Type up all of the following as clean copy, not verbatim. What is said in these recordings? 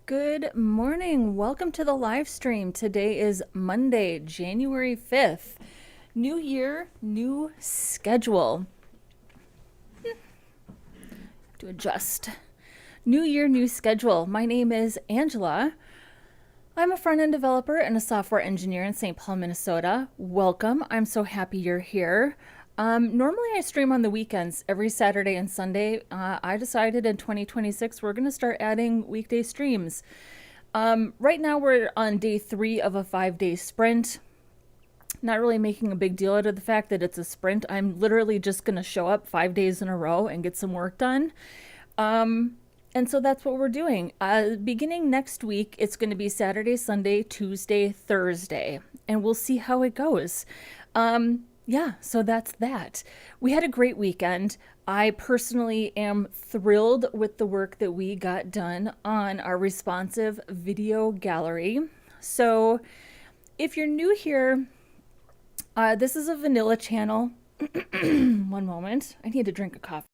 Good morning. Welcome to the live stream. Today is Monday, January 5th. New year, new schedule. To adjust. New year, new schedule. My name is Angela. I'm a front-end developer and a software engineer in St. Paul, Minnesota. Welcome. I'm so happy you're here. Normally I stream on the weekends every Saturday and Sunday. I decided in 2026 we're going to start adding weekday streams. Right now we're on day 3 of a 5-day sprint. Not really making a big deal out of the fact that it's a sprint. I'm literally just going to show up 5 days in a row and get some work done. And so that's what we're doing. Beginning next week, it's going to be Saturday, Sunday, Tuesday, Thursday, and we'll see how it goes. Yeah, so that's that. We had a great weekend. I personally am thrilled with the work that we got done on our responsive video gallery. So if you're new here, this is a vanilla channel. One moment. I need to drink a coffee.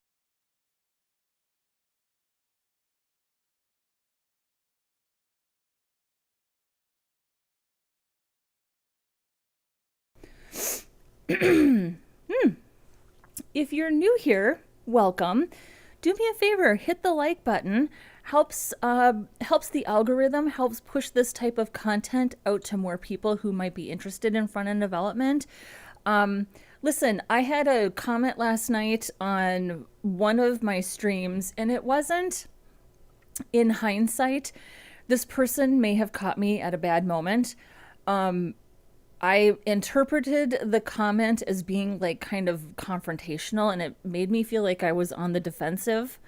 If you're new here, welcome. Do me a favor, hit the like button. Helps the algorithm, helps push this type of content out to more people who might be interested in front-end development. Listen, I had a comment last night on one of my streams, and it wasn't, in hindsight, this person may have caught me at a bad moment. I interpreted the comment as being like kind of confrontational, and it made me feel like I was on the defensive.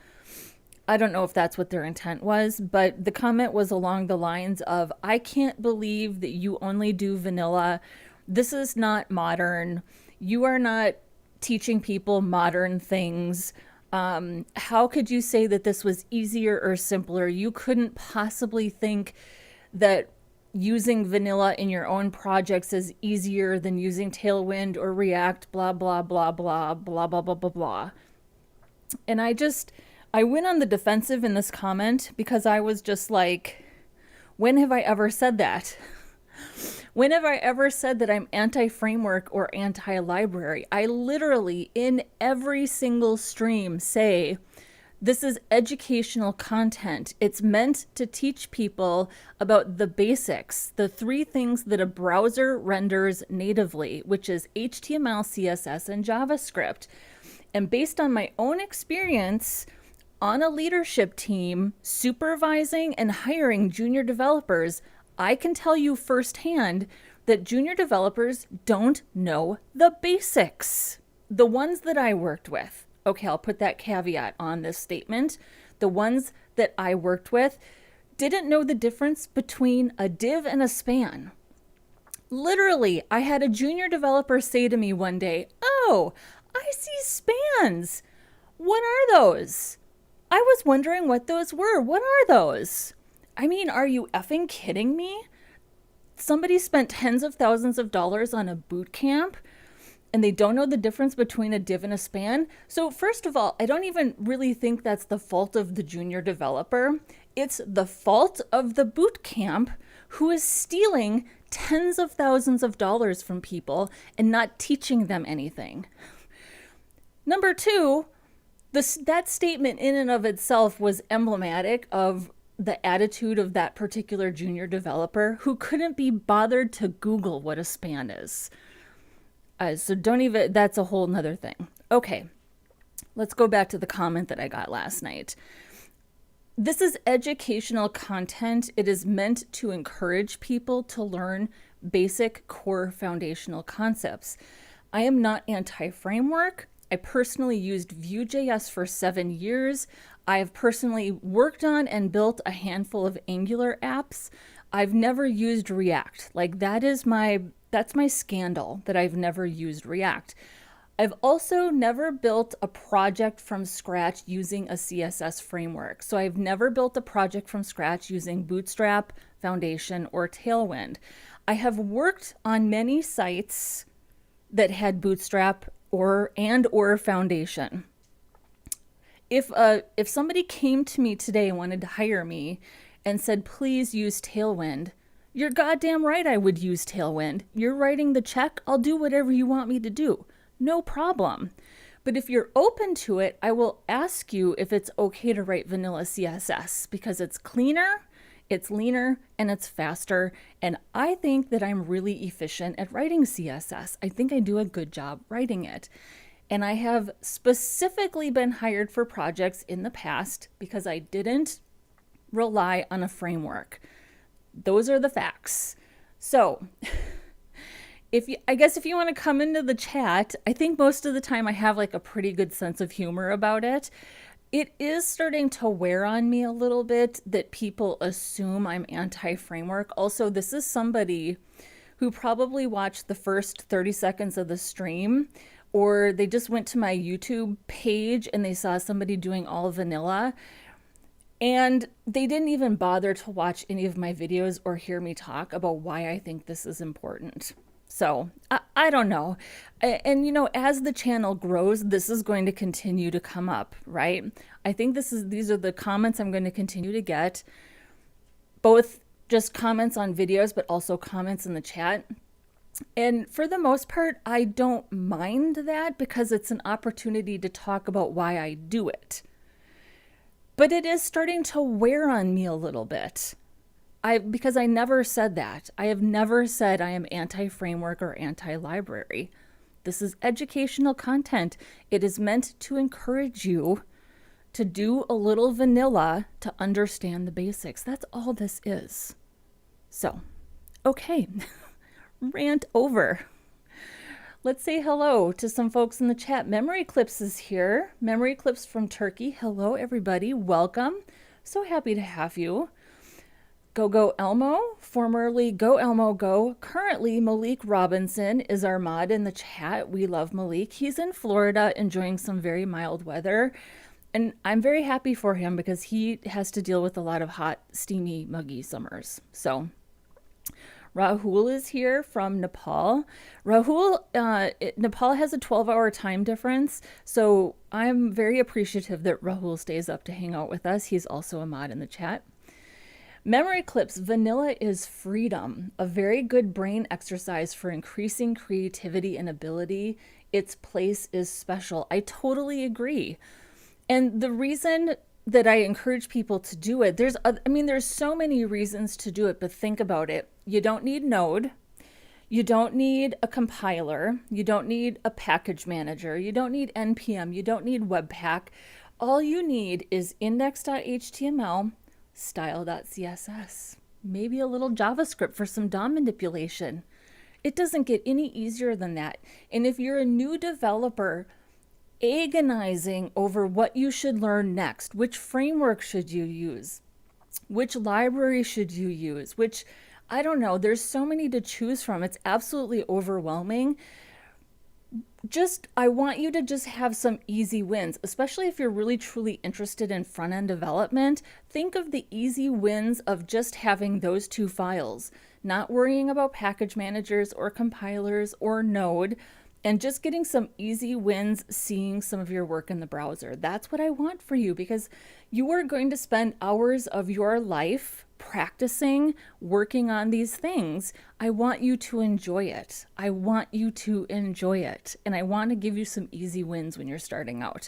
I don't know if that's what their intent was, but the comment was along the lines of, I can't believe that you only do vanilla. This is not modern. You are not teaching people modern things. How could you say that this was easier or simpler? You couldn't possibly think that using vanilla in your own projects is easier than using Tailwind or React, blah, blah, blah, blah, blah, blah, blah, blah, blah. And I went on the defensive in this comment because I was just like, when have I ever said that? When have I ever said that I'm anti-framework or anti-library? I literally, in every single stream, say, this is educational content. It's meant to teach people about the basics, the 3 things that a browser renders natively, which is HTML, CSS, and JavaScript. And based on my own experience on a leadership team, supervising and hiring junior developers, I can tell you firsthand that junior developers don't know the basics. The ones that I worked with. Okay, I'll put that caveat on this statement. The ones that I worked with didn't know the difference between a div and a span. Literally, I had a junior developer say to me one day, "Oh, I see spans. What are those?" I was wondering what those were. What are those? I mean, are you effing kidding me? Somebody spent tens of thousands of dollars on a boot camp and they don't know the difference between a div and a span. So first of all, I don't even really think that's the fault of the junior developer. It's the fault of the boot camp who is stealing tens of thousands of dollars from people and not teaching them anything. Number 2, that statement in and of itself was emblematic of the attitude of that particular junior developer who couldn't be bothered to Google what a span is. So don't even, that's a whole nother thing. Okay, let's go back to the comment that I got last night. This is educational content. It is meant to encourage people to learn basic core foundational concepts. I am not anti-framework. I personally used Vue.js for 7 years. I have personally worked on and built a handful of Angular apps. I've never used React. Like that's my scandal that I've never used React. I've also never built a project from scratch using a CSS framework. So I've never built a project from scratch using Bootstrap, Foundation, or Tailwind. I have worked on many sites that had Bootstrap or Foundation. If somebody came to me today and wanted to hire me and said, please use Tailwind, you're goddamn right I would use Tailwind. You're writing the check, I'll do whatever you want me to do. No problem. But if you're open to it, I will ask you if it's okay to write vanilla CSS because it's cleaner, it's leaner, and it's faster. And I think that I'm really efficient at writing CSS. I think I do a good job writing it. And I have specifically been hired for projects in the past because I didn't rely on a framework. Those are the facts. So I guess if you want to come into the chat, I think most of the time I have like a pretty good sense of humor about it. It is starting to wear on me a little bit that people assume I'm anti-framework. Also, this is somebody who probably watched the first 30 seconds of the stream, or they just went to my YouTube page and they saw somebody doing all vanilla. And they didn't even bother to watch any of my videos or hear me talk about why I think this is important. So I don't know. And, you know, as the channel grows, this is going to continue to come up, right? I think these are the comments I'm going to continue to get, both just comments on videos, but also comments in the chat. And for the most part, I don't mind that because it's an opportunity to talk about why I do it. But it is starting to wear on me a little bit. Because I never said that. I have never said I am anti-framework or anti-library. This is educational content. It is meant to encourage you to do a little vanilla to understand the basics. That's all this is. So, okay, rant over. Let's say hello to some folks in the chat. Memory Clips is here. Memory Clips from Turkey. Hello, everybody. Welcome. So happy to have you. Go Elmo, formerly Go Elmo Go. Currently, Malik Robinson is our mod in the chat. We love Malik. He's in Florida enjoying some very mild weather. And I'm very happy for him because he has to deal with a lot of hot, steamy, muggy summers. So Rahul is here from Nepal. Rahul, Nepal has a 12-hour time difference, so I'm very appreciative that Rahul stays up to hang out with us. He's also a mod in the chat. Memory Clips, vanilla is freedom, a very good brain exercise for increasing creativity and ability. Its place is special. I totally agree. And the reason that I encourage people to do it, there's so many reasons to do it, but think about it. You don't need Node. You don't need a compiler. You don't need a package manager. You don't need NPM. You don't need Webpack. All you need is index.html, style.css, maybe a little JavaScript for some DOM manipulation. It doesn't get any easier than that. And if you're a new developer, agonizing over what you should learn next, which framework should you use, which library should you use, which, I don't know, there's so many to choose from. It's absolutely overwhelming. I want you to just have some easy wins, especially if you're really truly interested in front-end development. Think of the easy wins of just having those two files, not worrying about package managers or compilers or Node, and just getting some easy wins, seeing some of your work in the browser. That's what I want for you, because you are going to spend hours of your life practicing, working on these things. I want you to enjoy it. I want you to enjoy it. And I want to give you some easy wins when you're starting out.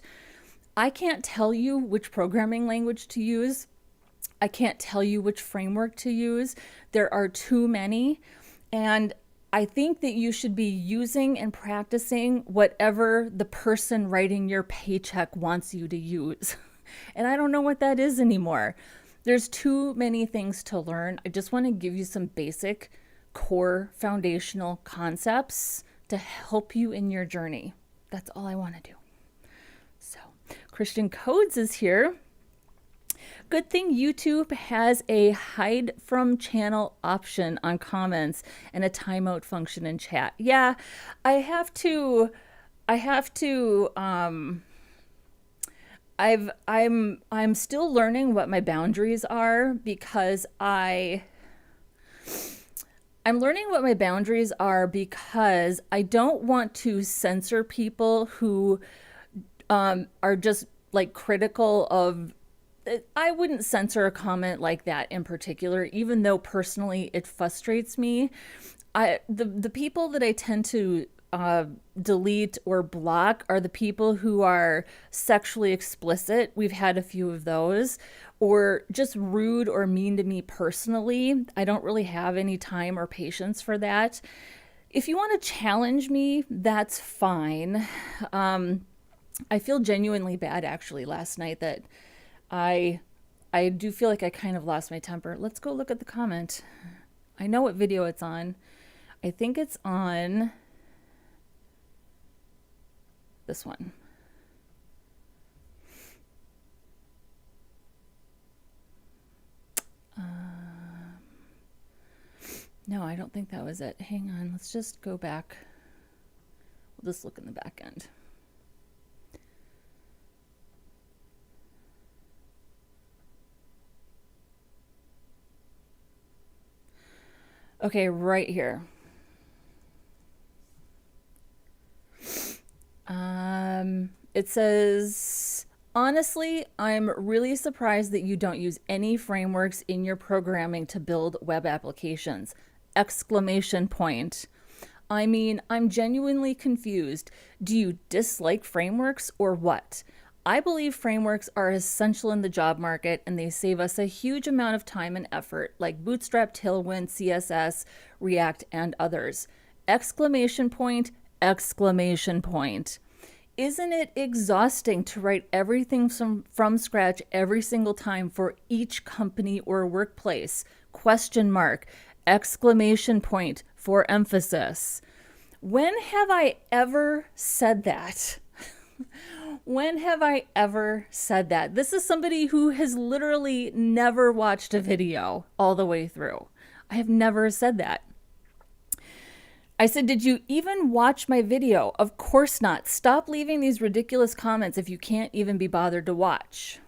I can't tell you which programming language to use. I can't tell you which framework to use. There are too many. And I think that you should be using and practicing whatever the person writing your paycheck wants you to use. And I don't know what that is anymore. There's too many things to learn. I just want to give you some basic core foundational concepts to help you in your journey. That's all I want to do. So, Christian Codes is here. Good thing YouTube has a hide from channel option on comments and a timeout function in chat. Yeah, I'm still learning what my boundaries are, because I'm learning what my boundaries are because I don't want to censor people who are just like critical of I wouldn't censor a comment like that in particular, even though personally it frustrates me. The people that I tend to delete or block are the people who are sexually explicit. We've had a few of those, or just rude or mean to me personally. I don't really have any time or patience for that. If you want to challenge me, that's fine. I feel genuinely bad actually last night that I do feel like I kind of lost my temper. Let's go look at the comment. I know what video it's on. I think it's on this one. No, I don't think that was it. Hang on, let's just go back. We'll just look in the back end. Okay, right here. It says, honestly, I'm really surprised that you don't use any frameworks in your programming to build web applications. Exclamation point. I mean, I'm genuinely confused. Do you dislike frameworks or what? I believe frameworks are essential in the job market and they save us a huge amount of time and effort, like Bootstrap, Tailwind, CSS, React, and others. Exclamation point, exclamation point. Isn't it exhausting to write everything from scratch every single time for each company or workplace? Question mark, exclamation point for emphasis. When have I ever said that? When have I ever said that? This is somebody who has literally never watched a video all the way through. I have never said that. I said, did you even watch my video? Of course not. Stop leaving these ridiculous comments if you can't even be bothered to watch.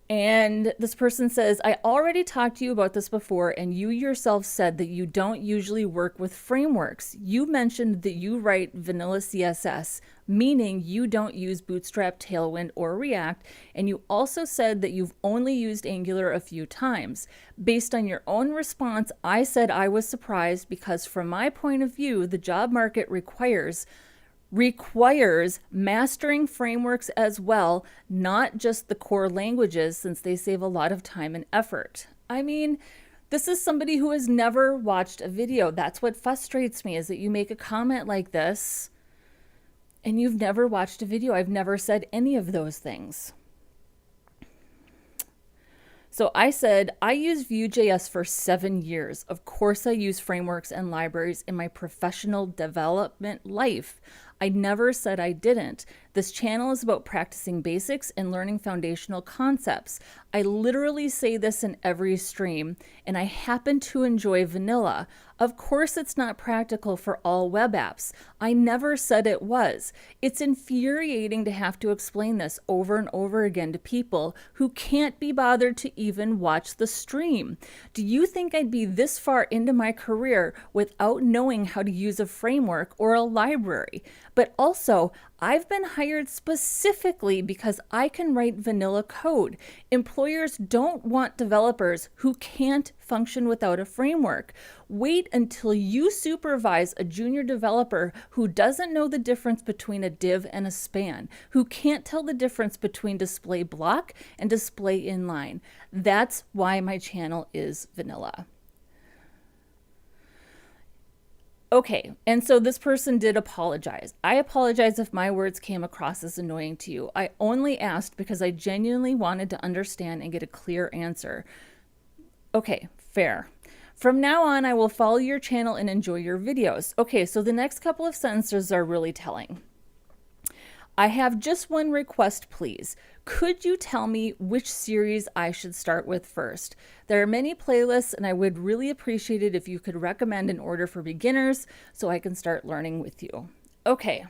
And this person says, I already talked to you about this before, and you yourself said that you don't usually work with frameworks. You mentioned that you write vanilla CSS, meaning you don't use Bootstrap, Tailwind, or React, and you also said that you've only used Angular a few times. Based on your own response, I said I was surprised because from my point of view, the job market requires mastering frameworks as well, not just the core languages, since they save a lot of time and effort. I mean, this is somebody who has never watched a video. That's what frustrates me, is that you make a comment like this and you've never watched a video. I've never said any of those things. So I said, I used Vue.js for 7 years. Of course I use frameworks and libraries in my professional development life. I never said I didn't. This channel is about practicing basics and learning foundational concepts. I literally say this in every stream, and I happen to enjoy vanilla. Of course it's not practical for all web apps. I never said it was. It's infuriating to have to explain this over and over again to people who can't be bothered to even watch the stream. Do you think I'd be this far into my career without knowing how to use a framework or a library? But also, I've been hired specifically because I can write vanilla code. Employers don't want developers who can't function without a framework. Wait until you supervise a junior developer who doesn't know the difference between a div and a span, who can't tell the difference between display block and display inline. That's why my channel is vanilla. Okay, and so this person did apologize. I apologize if my words came across as annoying to you. I only asked because I genuinely wanted to understand and get a clear answer. Okay, fair. From now on, I will follow your channel and enjoy your videos. Okay, so the next couple of sentences are really telling. I have just one request, please. Could you tell me which series I should start with first? There are many playlists, and I would really appreciate it if you could recommend an order for beginners so I can start learning with you. Okay,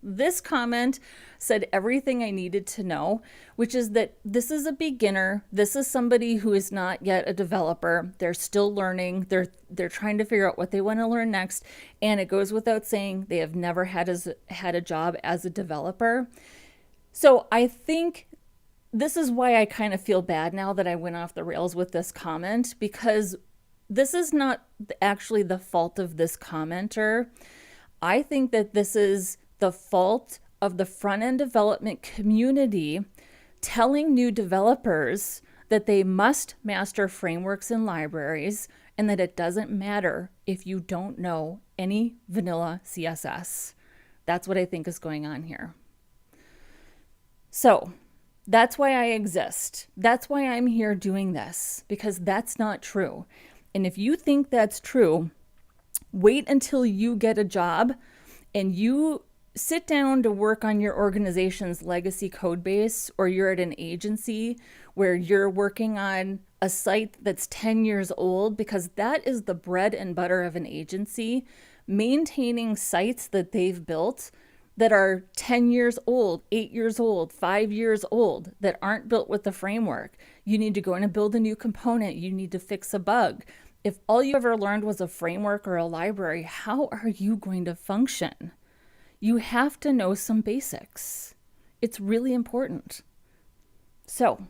this comment said everything I needed to know, which is that this is a beginner. This is somebody who is not yet a developer. They're still learning. They're trying to figure out what they want to learn next. And it goes without saying they have never had a job as a developer. So I think this is why I kind of feel bad now that I went off the rails with this comment, because this is not actually the fault of this commenter. I think that this is the fault of the front-end development community telling new developers that they must master frameworks and libraries, and that it doesn't matter if you don't know any vanilla CSS. That's what I think is going on here. So that's why I exist. That's why I'm here doing this, because that's not true. And if you think that's true, wait until you get a job and you sit down to work on your organization's legacy code base, or you're at an agency where you're working on a site that's 10 years old, because that is the bread and butter of an agency, maintaining sites that they've built that are 10 years old, 8 years old, 5 years old, that aren't built with the framework. You need to go in and build a new component. You need to fix a bug. If all you ever learned was a framework or a library, how are you going to function? You have to know some basics. It's really important. So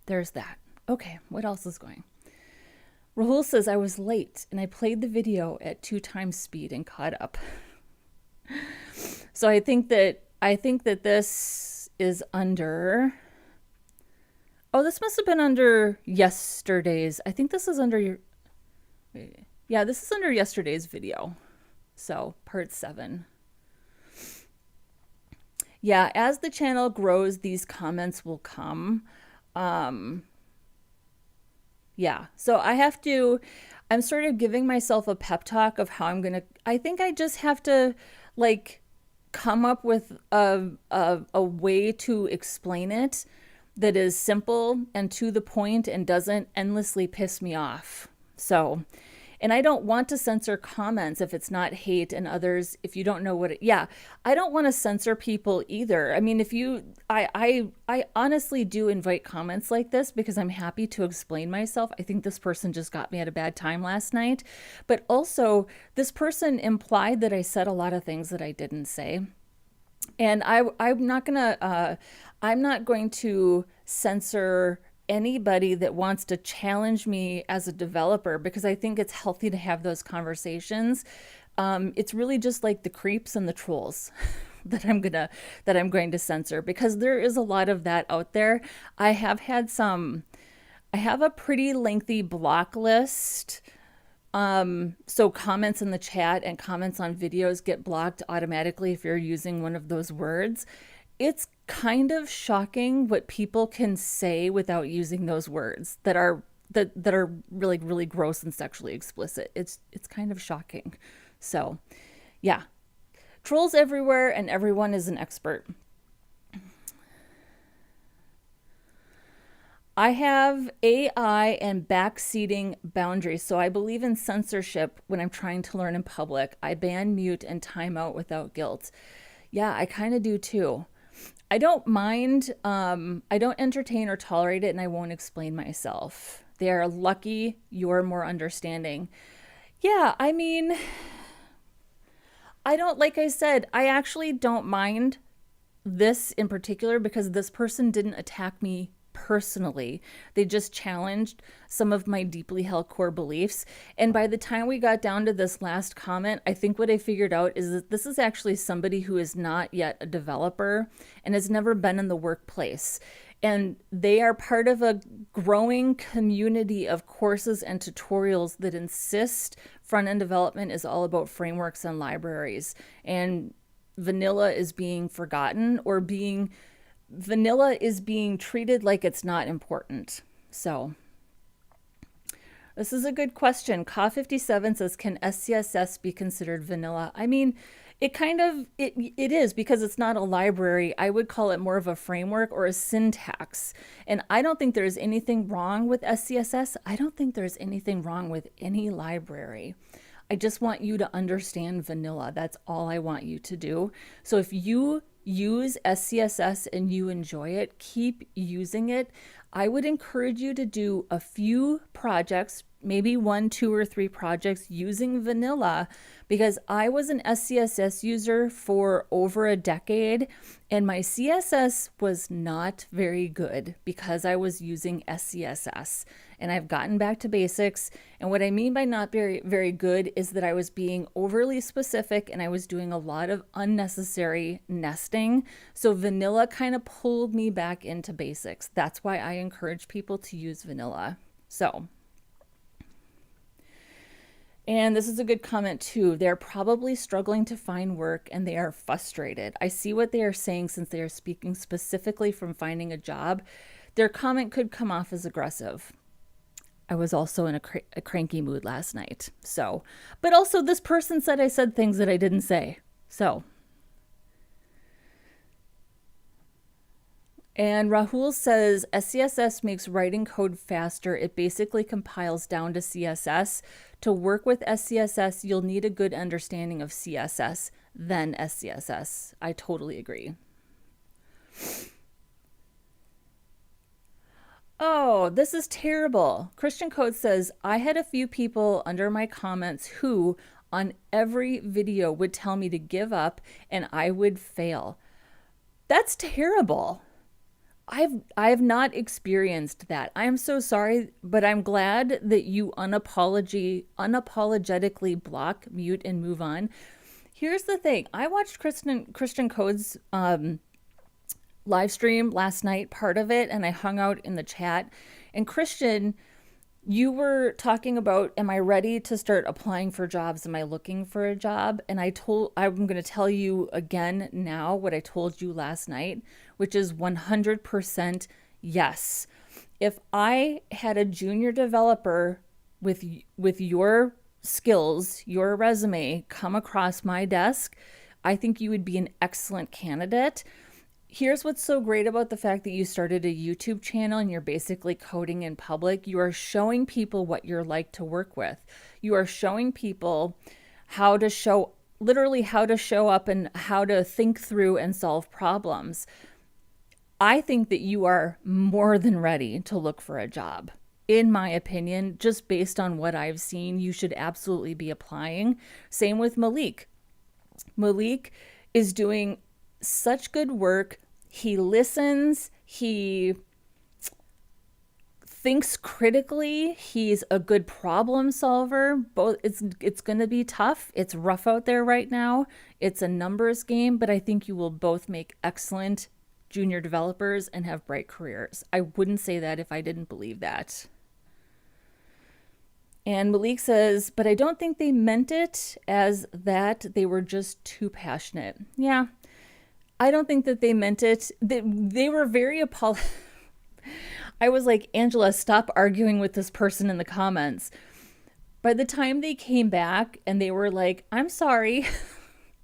there's that. Okay, what else is going? Rahul says, I was late and I played the video at 2 times speed and caught up. So I think that this is under, oh, this must have been under yesterday's. I think this is under your, yeah, this is under yesterday's video. So part 7. Yeah, as the channel grows, these comments will come. Yeah, so I'm sort of giving myself a pep talk of how I think I just have to like come up with a way to explain it that is simple and to the point and doesn't endlessly piss me off. So, and I don't want to censor comments if it's not hate, and others if you don't know what it, yeah, I don't want to censor people either. I mean, if you, I honestly do invite comments like this because I'm happy to explain myself. I think this person just got me at a bad time last night, but also this person implied that I said a lot of things that I didn't say. And I'm not going to censor anybody that wants to challenge me as a developer, because I think it's healthy to have those conversations. It's really just like the creeps and the trolls that I'm going to censor, because there is a lot of that out there. I have a pretty lengthy block list. So comments in the chat and comments on videos get blocked automatically if you're using one of those words. It's kind of shocking what people can say without using those words that are really, really gross and sexually explicit. It's kind of shocking. So yeah, trolls everywhere and everyone is an expert. I have AI and backseating boundaries, so I believe in censorship when I'm trying to learn in public. I ban, mute, and time out without guilt. Yeah, I kind of do too. I don't mind, I don't entertain or tolerate it, and I won't explain myself. They are lucky you're more understanding. Yeah, I mean, like I said, I actually don't mind this in particular because this person didn't attack me personally. They just challenged some of my deeply held core beliefs. And by the time we got down to this last comment, I think what I figured out is that this is actually somebody who is not yet a developer and has never been in the workplace. And they are part of a growing community of courses and tutorials that insist front-end development is all about frameworks and libraries. And vanilla is being forgotten, or vanilla is being treated like it's not important. So this is a good question. Ka57 says, can SCSS be considered vanilla? I mean, it kind of, it is, because it's not a library. I would call it more of a framework or a syntax. And I don't think there's anything wrong with SCSS. I don't think there's anything wrong with any library. I just want you to understand vanilla. That's all I want you to do. So if you use SCSS and you enjoy it, keep using it. I would encourage you to do a few projects, maybe 1, 2, or 3 projects using vanilla, because I was an SCSS user for over a decade and my CSS was not very good because I was using SCSS. And I've gotten back to basics. And what I mean by not very, very good is that I was being overly specific and I was doing a lot of unnecessary nesting. So vanilla kind of pulled me back into basics. That's why I encourage people to use vanilla. So, and this is a good comment too. They're probably struggling to find work and they are frustrated. I see what they are saying since they are speaking specifically from finding a job. Their comment could come off as aggressive. I was also in a cranky mood last night. So, but also this person said I said things that I didn't say. So, and Rahul says SCSS makes writing code faster. It basically compiles down to CSS. To work with SCSS, you'll need a good understanding of CSS, then SCSS. I totally agree. Oh, this is terrible. Christian Code says, I had a few people under my comments who on every video would tell me to give up and I would fail. That's terrible. I've not experienced that. I'm so sorry, but I'm glad that you unapologetically block, mute, and move on. Here's the thing. I watched Christian Code's live stream last night, part of it, and I hung out in the chat. And Christian, you were talking about, am I ready to start applying for jobs? Am I looking for a job? And I'm going to tell you again now what I told you last night, which is 100% yes. If I had a junior developer with your skills, your resume come across my desk, I think you would be an excellent candidate. Here's what's so great about the fact that you started a YouTube channel and you're basically coding in public. You are showing people what you're like to work with. You are showing people how to show up and how to think through and solve problems. I think that you are more than ready to look for a job. In my opinion, just based on what I've seen, you should absolutely be applying. Same with Malik. Malik is doing such good work. He listens, he thinks critically, he's a good problem solver. Both it's going to be tough. It's rough out there right now. It's a numbers game, but I think you will both make excellent junior developers and have bright careers. I wouldn't say that if I didn't believe that. And Malik says, but I don't think they meant it as that. They were just too passionate. Yeah. I don't think that they meant it. They were very I was like, Angela, stop arguing with this person in the comments. By the time they came back and they were like, I'm sorry,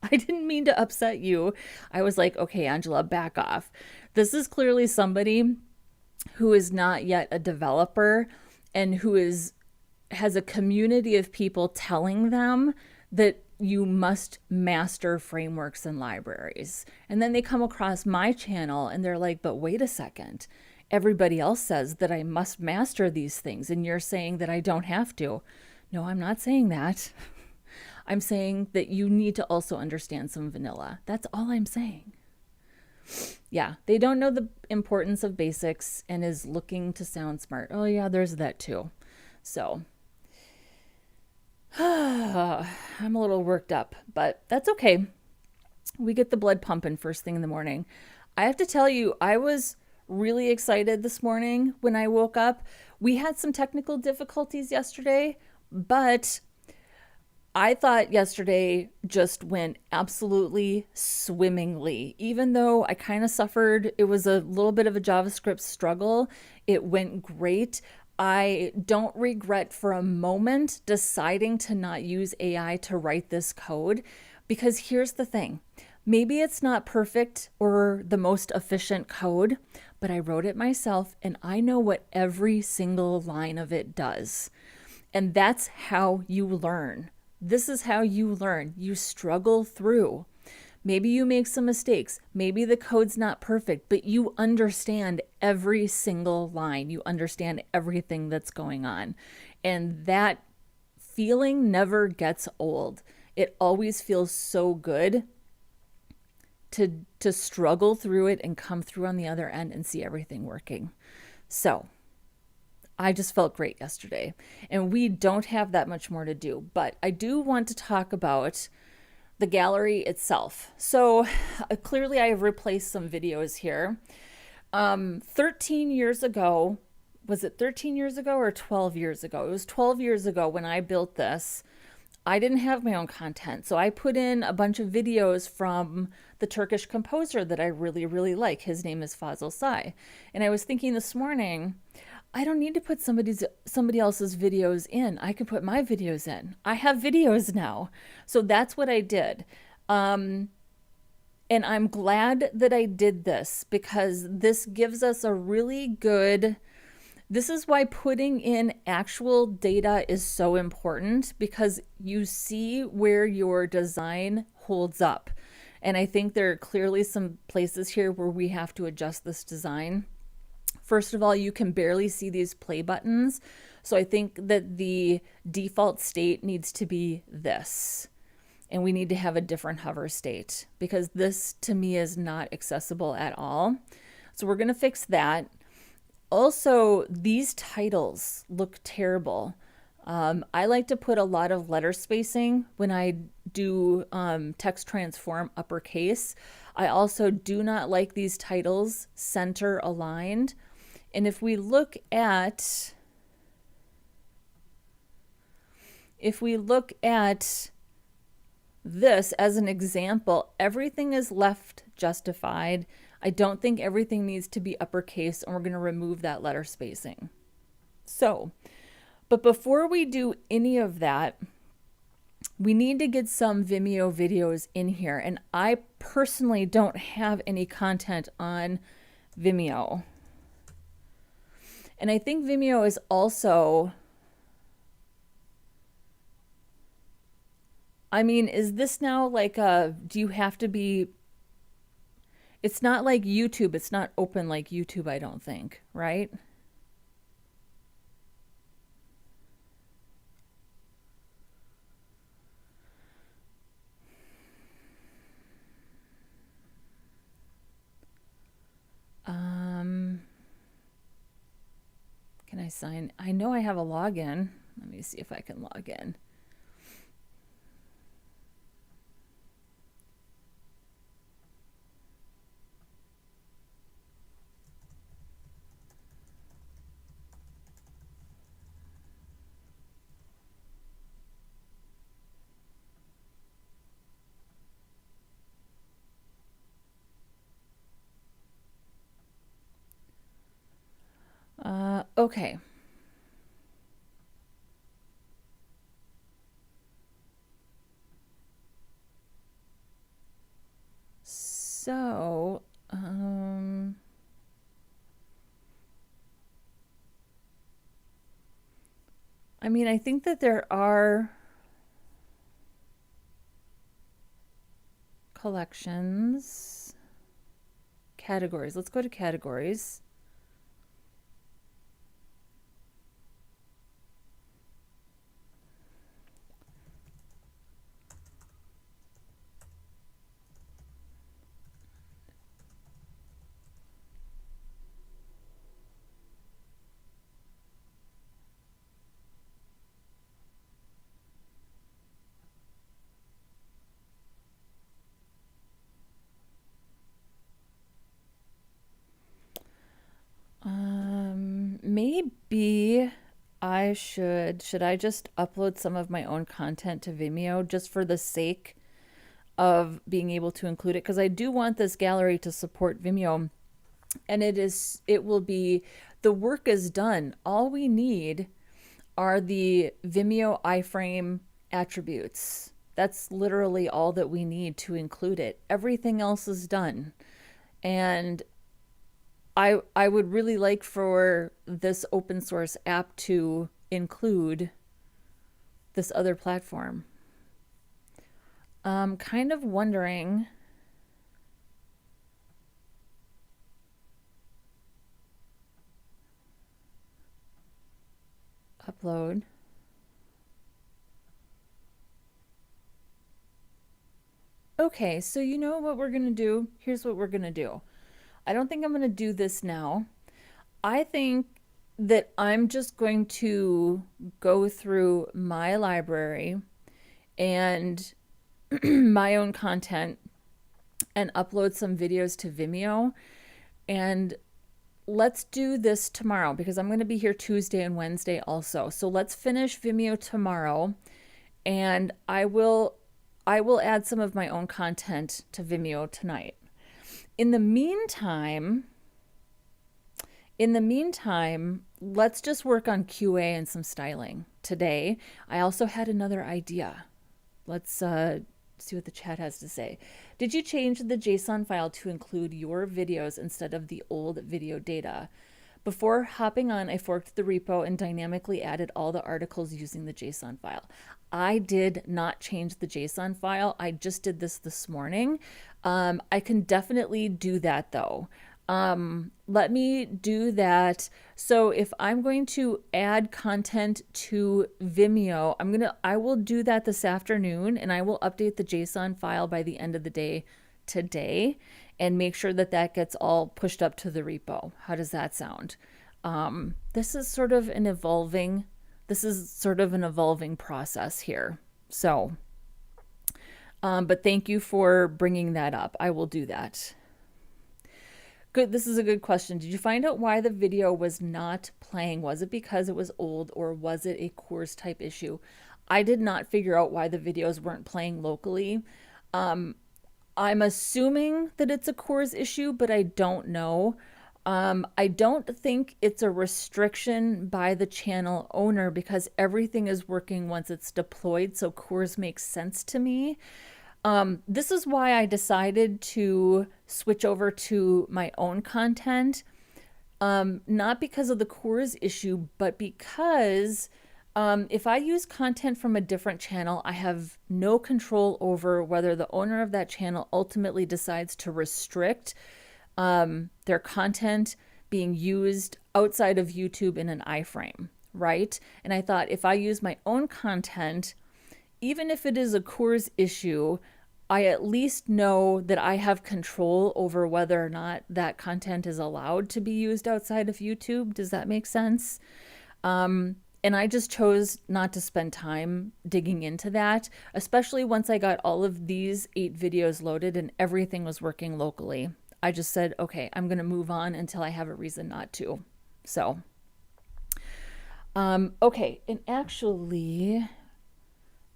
I didn't mean to upset you. I was like, okay, Angela, back off. This is clearly somebody who is not yet a developer and who has a community of people telling them that you must master frameworks and libraries. And then they come across my channel and they're like, but wait a second. Everybody else says that I must master these things. And you're saying that I don't have to. No, I'm not saying that. I'm saying that you need to also understand some vanilla. That's all I'm saying. Yeah, they don't know the importance of basics and is looking to sound smart. Oh yeah, there's that too. So I'm a little worked up, but that's okay. We get the blood pumping first thing in the morning. I have to tell you, I was really excited this morning when I woke up. We had some technical difficulties yesterday, but I thought yesterday just went absolutely swimmingly. Even though I kind of suffered, it was a little bit of a JavaScript struggle. It went great. I don't regret for a moment deciding to not use AI to write this code, because here's the thing. Maybe it's not perfect or the most efficient code, but I wrote it myself and I know what every single line of it does. And that's how you learn. This is how you learn. You struggle through. Maybe you make some mistakes. Maybe the code's not perfect, but you understand every single line. You understand everything that's going on. And that feeling never gets old. It always feels so good to struggle through it and come through on the other end and see everything working. So I just felt great yesterday. And we don't have that much more to do, but I do want to talk about the gallery itself. So clearly I have replaced some videos here. 13 years ago, was it 13 years ago or 12 years ago? It was 12 years ago when I built this. I didn't have my own content, so I put in a bunch of videos from the Turkish composer that I really, really like. His name is Fazıl Say. And I was thinking this morning, I don't need to put somebody else's videos in. I can put my videos in. I have videos now. So that's what I did. And I'm glad that I did this because this gives us a really good... This is why putting in actual data is so important, because you see where your design holds up. And I think there are clearly some places here where we have to adjust this design. First of all, you can barely see these play buttons. So I think that the default state needs to be this. And we need to have a different hover state because this to me is not accessible at all. So we're going to fix that. Also, these titles look terrible. I like to put a lot of letter spacing when I do text transform uppercase. I also do not like these titles center aligned. And if we look at this as an example, everything is left justified. I don't think everything needs to be uppercase, and we're going to remove that letter spacing. So, but before we do any of that, we need to get some Vimeo videos in here. And I personally don't have any content on Vimeo. And I think Vimeo is also... I mean, is this now like do you have to be... It's not like YouTube. It's not open like YouTube, I don't think, right? Can I sign? I know I have a login. Let me see if I can log in. Okay. So, I mean, I think that there are collections, categories. Let's go to categories. Maybe I should I just upload some of my own content to Vimeo just for the sake of being able to include it? Because I do want this gallery to support Vimeo, and it will be, the work is done. All we need are the Vimeo iframe attributes. That's literally all that we need to include it. Everything else is done. And I would really like for this open source app to include this other platform. Kind of wondering Upload. Okay, so you know what we're going to do? Here's what we're going to do. I don't think I'm going to do this now. I think that I'm just going to go through my library and my own content and upload some videos to Vimeo. And let's do this tomorrow because I'm going to be here Tuesday and Wednesday also. So let's finish Vimeo tomorrow, and I will add some of my own content to Vimeo tonight. In the meantime, let's just work on QA and some styling today. I also had another idea. Let's see what the chat has to say. Did you change the JSON file to include your videos instead of the old video data? Before hopping on, I forked the repo and dynamically added all the articles using the JSON file. I did not change the JSON file. I just did this morning. I can definitely do that though. Let me do that. So if I'm going to add content to Vimeo, I will do that this afternoon, and I will update the JSON file by the end of the day today and make sure that that gets all pushed up to the repo. How does that sound? This is sort of an evolving process here. So, but thank you for bringing that up. I will do that. Good. This is a good question. Did you find out why the video was not playing? Was it because it was old, or was it a course type issue? I did not figure out why the videos weren't playing locally. I'm assuming that it's a CORS issue, but I don't know. I don't think it's a restriction by the channel owner because everything is working once it's deployed, so CORS makes sense to me. This is why I decided to switch over to my own content, not because of the CORS issue, but because if I use content from a different channel, I have no control over whether the owner of that channel ultimately decides to restrict their content being used outside of YouTube in an iframe, right? And I thought if I use my own content, even if it is a CORS issue, I at least know that I have control over whether or not that content is allowed to be used outside of YouTube. Does that make sense? And I just chose not to spend time digging into that, especially once I got all of these 8 videos loaded and everything was working locally. I just said, okay, I'm going to move on until I have a reason not to. So, okay, and actually,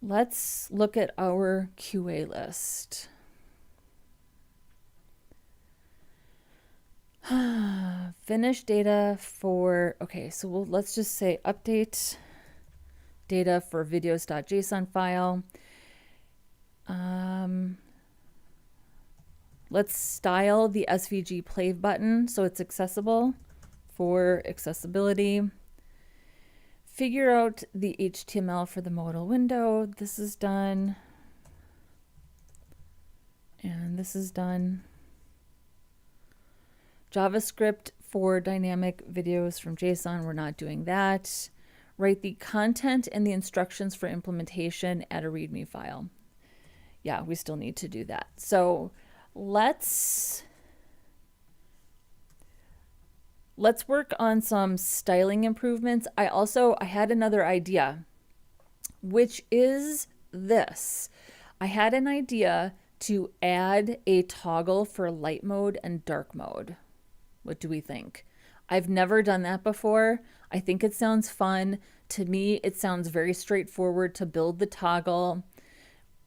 let's look at our QA list. Finish data for, okay, so let's just say update data for videos.json file. Let's style the SVG play button so it's accessible for accessibility. Figure out the HTML for the modal window. This is done. And this is done. JavaScript for dynamic videos from JSON, we're not doing that. Write the content and the instructions for implementation, add a README file. Yeah, we still need to do that. So let's work on some styling improvements. I had another idea, which is this. I had an idea to add a toggle for light mode and dark mode. What do we think? I've never done that before. I think it sounds fun. To me, it sounds very straightforward to build the toggle.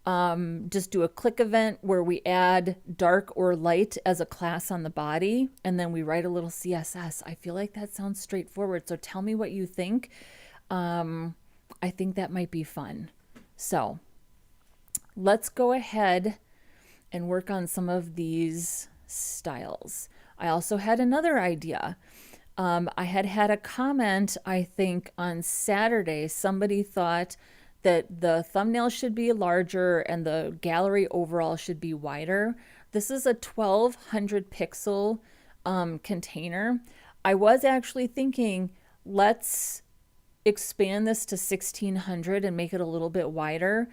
Just do a click event where we add dark or light as a class on the body, and then we write a little CSS. I feel like that sounds straightforward. So tell me what you think. I think that might be fun. So let's go ahead and work on some of these styles. I also had another idea. I had a comment, I think on Saturday, somebody thought that the thumbnail should be larger and the gallery overall should be wider. This is a 1200 pixel container. I was actually thinking, let's expand this to 1600 and make it a little bit wider.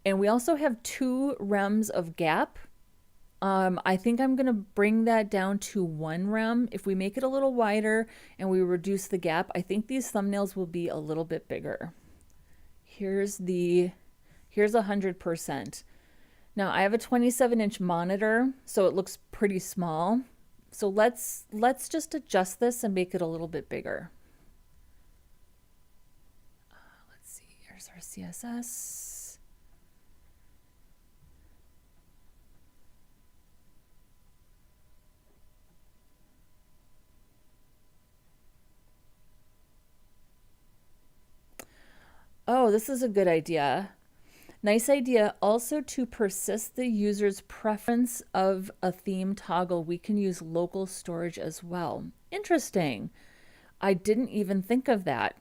And we also have 2 rems of gap. I think I'm going to bring that down to 1 rem. If we make it a little wider and we reduce the gap, I think these thumbnails will be a little bit bigger. Here's 100%. Now I have a 27-inch monitor, so it looks pretty small. So let's just adjust this and make it a little bit bigger. Let's see, here's our CSS. Oh, this is a good idea. Nice idea. Also, to persist the user's preference of a theme toggle, we can use local storage as well. Interesting. I didn't even think of that.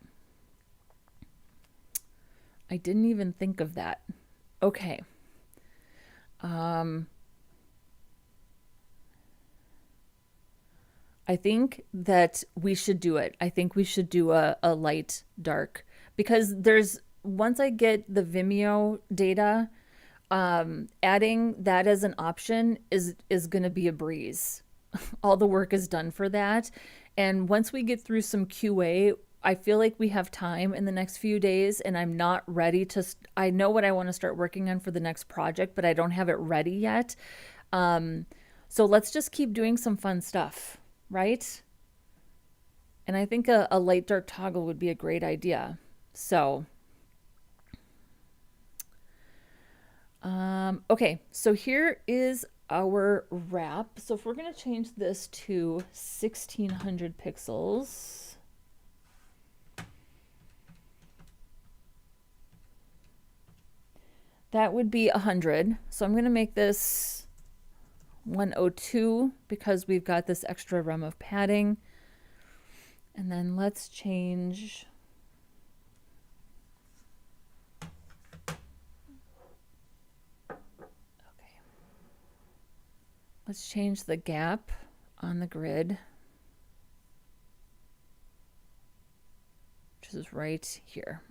Okay. I think that we should do it. I think we should do a light dark, because once I get the Vimeo data, adding that as an option is going to be a breeze. All the work is done for that. And once we get through some QA, I feel like we have time in the next few days, and I'm not ready to, I know what I want to start working on for the next project, but I don't have it ready yet. So let's just keep doing some fun stuff, right? And I think a light dark toggle would be a great idea. So, okay, so here is our wrap. So if we're going to change this to 1600 pixels, that would be 100. So I'm going to make this 102 because we've got this extra rem of padding. And then let's change. Let's change the gap on the grid, which is right here.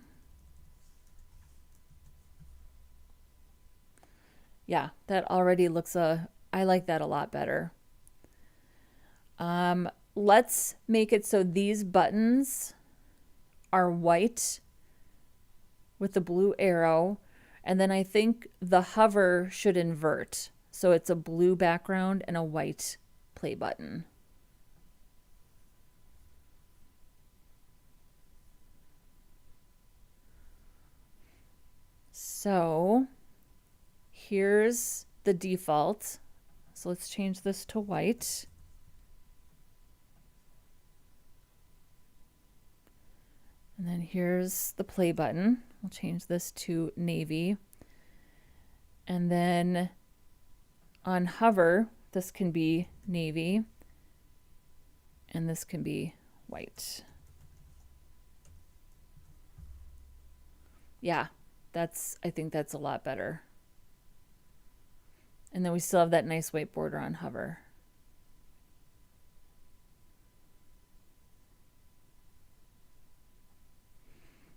Yeah, that already looks I like that a lot better. Let's make it so these buttons are white with the blue arrow, and then I think the hover should invert. So it's a blue background and a white play button. So here's the default. So let's change this to white. And then here's the play button. We'll change this to navy. And then on hover, this can be navy, and this can be white. Yeah, I think that's a lot better. And then we still have that nice white border on hover.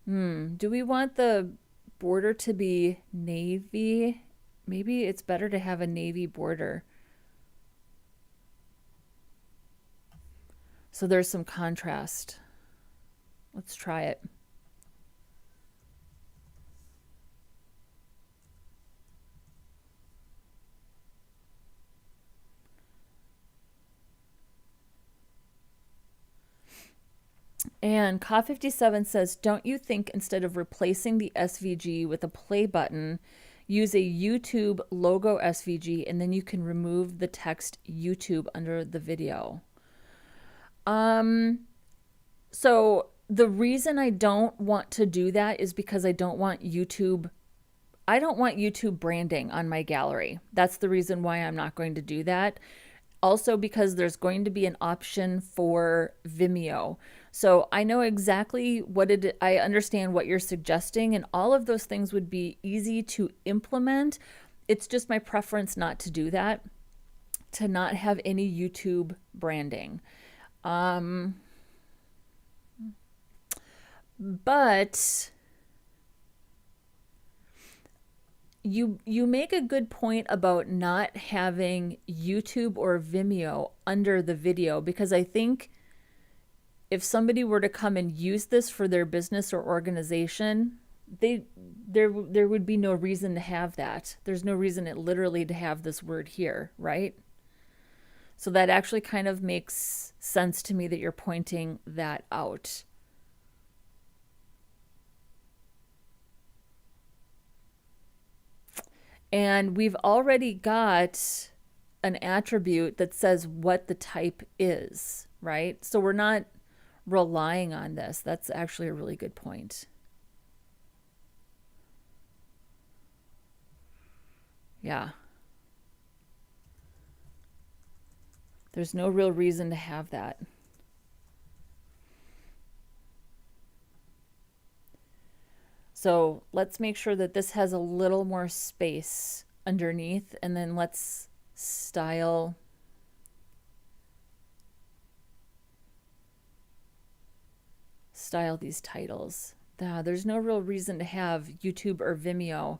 Do we want the border to be navy? Maybe it's better to have a navy border. So there's some contrast. Let's try it. And Ka57 says, don't you think instead of replacing the SVG with a play button, use a YouTube logo SVG, and then you can remove the text YouTube under the video? So the reason I don't want to do that is because I don't want YouTube branding on my gallery. That's the reason why I'm not going to do that. Also because there's going to be an option for Vimeo. So I know exactly I understand what you're suggesting, and all of those things would be easy to implement. It's just my preference not to do that, to not have any YouTube branding. But you make a good point about not having YouTube or Vimeo under the video, because I think if somebody were to come and use this for their business or organization, there would be no reason to have that. There's no reason it literally to have this word here, right? So that actually kind of makes sense to me that you're pointing that out. And we've already got an attribute that says what the type is, right? So we're not relying on this. That's actually a really good point. Yeah. There's no real reason to have that. So let's make sure that this has a little more space underneath, and then let's style these titles. There's no real reason to have YouTube or Vimeo,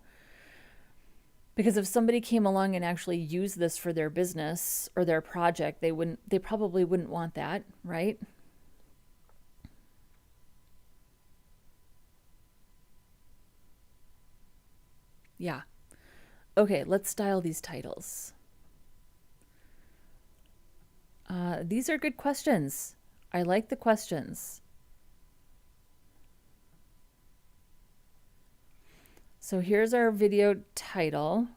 because if somebody came along and actually used this for their business or their project, they probably wouldn't want that, right? Yeah. Okay, let's style these titles. These are good questions. I like the questions. So here's our video title.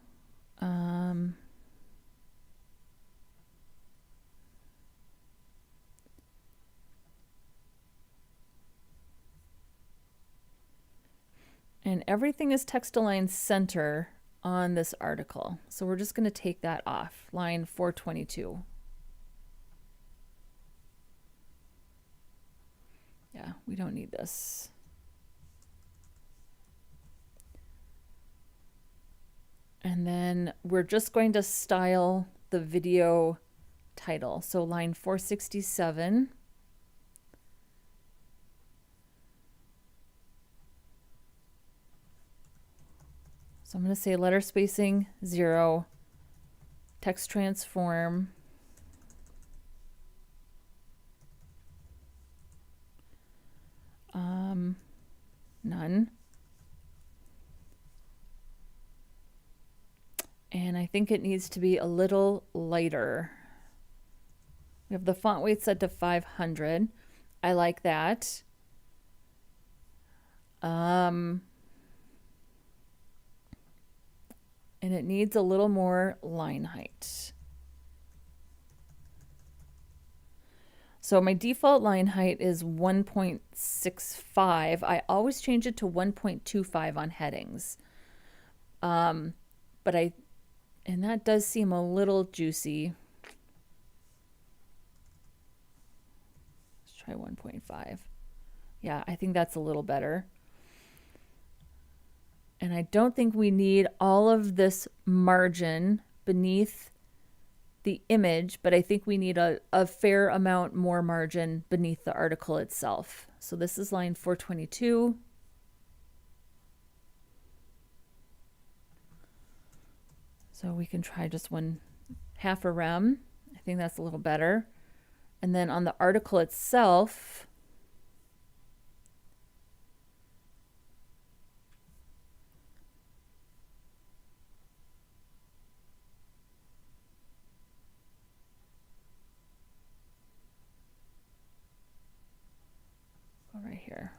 And everything is text-align center on this article. So we're just going to take that off, line 422. Yeah, we don't need this. And then we're just going to style the video title. So line 467. So I'm going to say letter spacing 0, text transform, none. And I think it needs to be a little lighter. We have the font weight set to 500. I like that. And it needs a little more line height. So my default line height is 1.65. I always change it to 1.25 on headings. And that does seem a little juicy. Let's try 1.5. Yeah, I think that's a little better. And I don't think we need all of this margin beneath the image, but I think we need a fair amount more margin beneath the article itself. So this is line 422. So we can try just 1/2 a rem. I think that's a little better. And then on the article itself, go right here.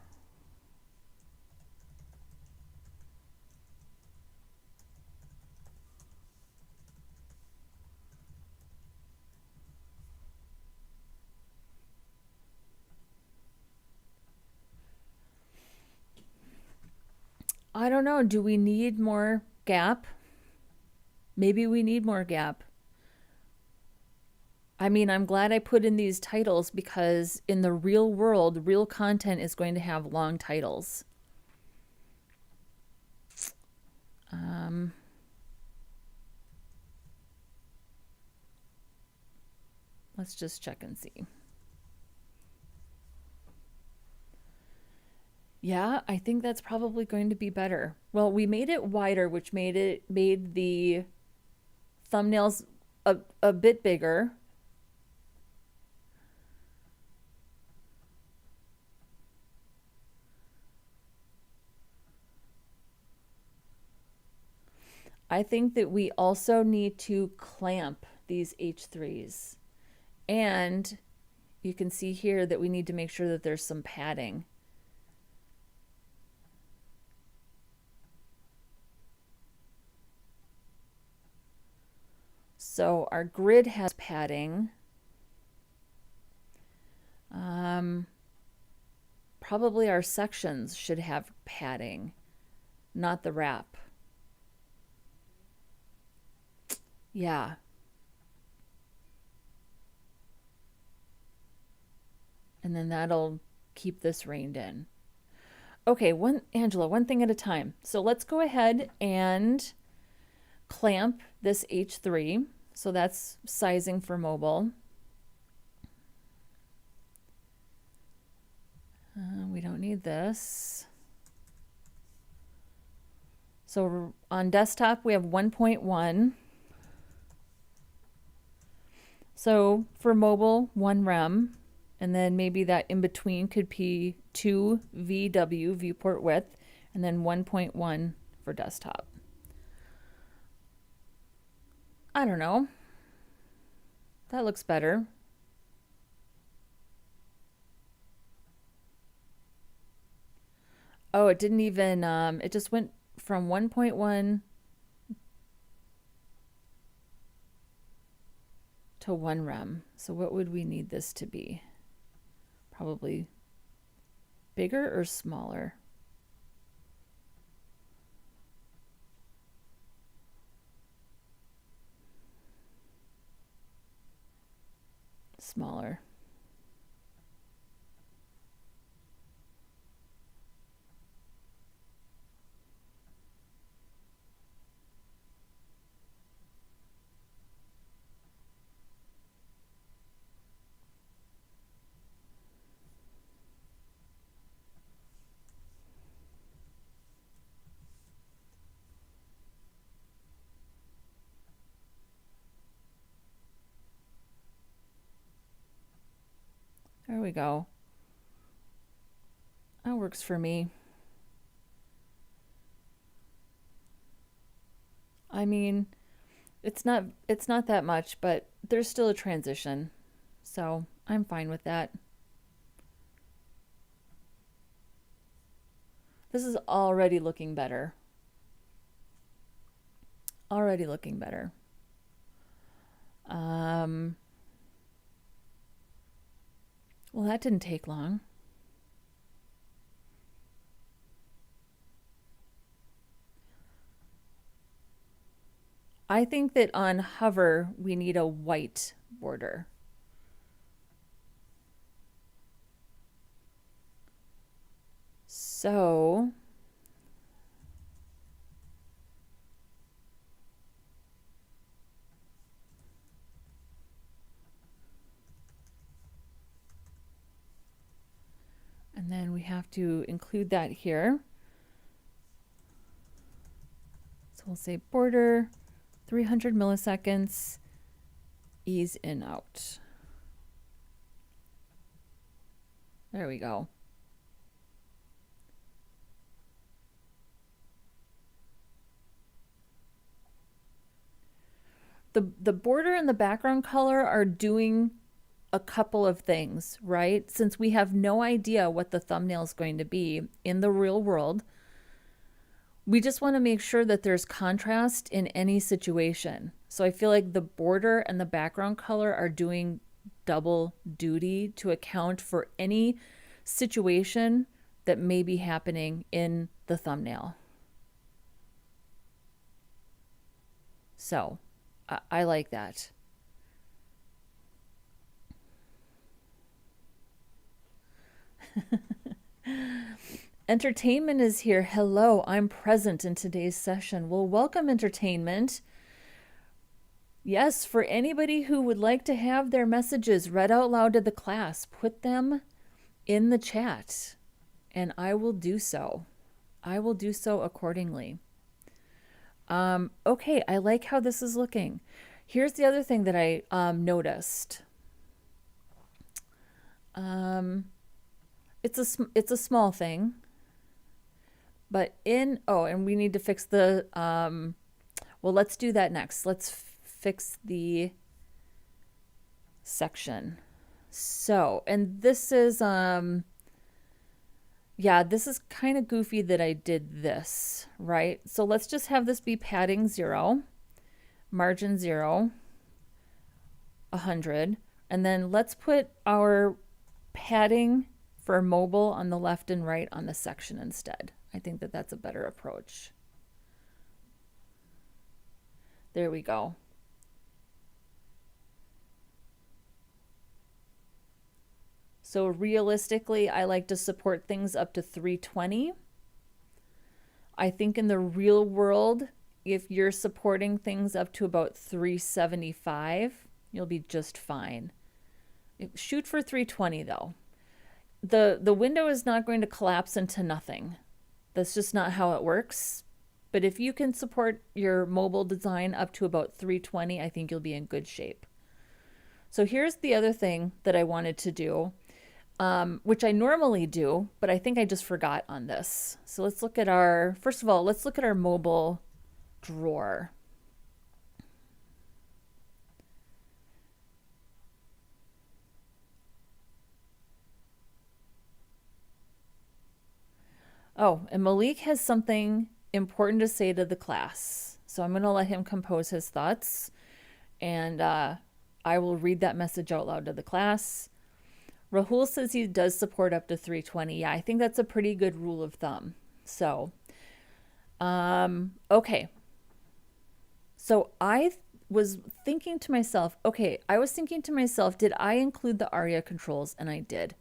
I don't know. Do we need more gap? Maybe we need more gap. I mean, I'm glad I put in these titles, because in the real world, real content is going to have long titles. Let's just check and see. Yeah, I think that's probably going to be better. Well, we made it wider, which made the thumbnails a bit bigger. I think that we also need to clamp these H3s. And you can see here that we need to make sure that there's some padding. So our grid has padding. Probably our sections should have padding, not the wrap. Yeah. And then that'll keep this reined in. Okay, Angela, one thing at a time. So let's go ahead and clamp this H3. So that's sizing for mobile. We don't need this. So on desktop, we have 1.1. So for mobile, 1 rem. And then maybe that in between could be 2 VW, viewport width, and then 1.1 for desktop. I don't know. That looks better. Oh, it didn't even, it just went from 1.1 to 1 rem. So what would we need this to be? Probably bigger or smaller? Smaller. There we go. That works for me. I mean, it's not that much, but there's still a transition. So I'm fine with that. This is already looking better. Already looking better. Well, that didn't take long. I think that on hover, we need a white border. So and then we have to include that here. So we'll say border 300 milliseconds, ease in out. There we go. The border and the background color are doing a couple of things, right? Since we have no idea what the thumbnail is going to be in the real world, we just want to make sure that there's contrast in any situation. So I feel like the border and the background color are doing double duty to account for any situation that may be happening in the thumbnail. So I like that. Entertainment is here. Hello, I'm present in today's session. Well, welcome, Entertainment. Yes, for anybody who would like to have their messages read out loud to the class, put them in the chat and I will do so. I will do so accordingly. Okay, I like how this is looking. Here's the other thing that I noticed. It's a small thing, but and we need to fix the well, let's do that next. Let's fix the section. So, and this is yeah, this is kind of goofy that I did this, right? So let's just have this be padding 0, margin 0, 100, and then let's put our padding for mobile on the left and right on the section instead. I think that that's a better approach. There we go. So realistically, I like to support things up to 320. I think in the real world, if you're supporting things up to about 375, you'll be just fine. Shoot for 320 though. The window is not going to collapse into nothing. That's just not how it works. But if you can support your mobile design up to about 320, I think you'll be in good shape. So here's the other thing that I wanted to do, which I normally do, but I think I just forgot on this. So let's look at our, first of all, let's look at our mobile drawer. Oh, and Malik has something important to say to the class. So I'm going to let him compose his thoughts, and I will read that message out loud to the class. Rahul says he does support up to 320. Yeah, I think that's a pretty good rule of thumb. So, okay. So I was thinking to myself, did I include the ARIA controls? And I did.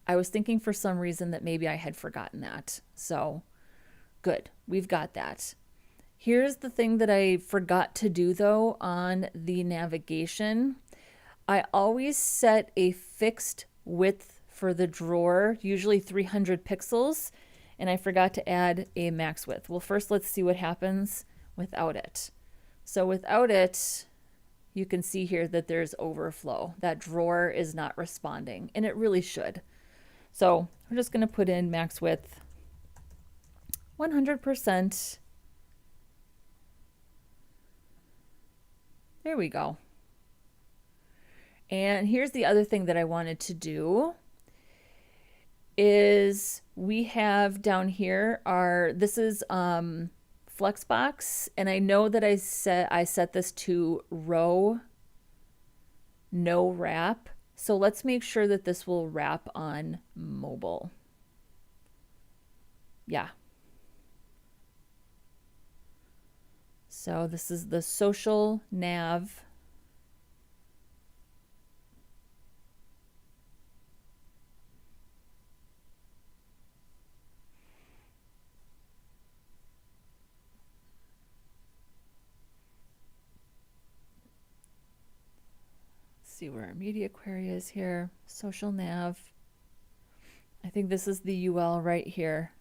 I was thinking for some reason that maybe I had forgotten that. So good, we've got that. Here's the thing that I forgot to do though on the navigation. I always set a fixed width for the drawer, usually 300 pixels, and I forgot to add a max width. Well, first let's see what happens without it. So without it, you can see here that there's overflow. That drawer is not responding, and it really should. So we're just going to put in max width 100%. There we go. And here's the other thing that I wanted to do is we have down here this is Flexbox, and I know that I set this to row no wrap. So let's make sure that this will wrap on mobile. Yeah. So this is the social nav. See where our media query is here. Social nav. I think this is the UL right here.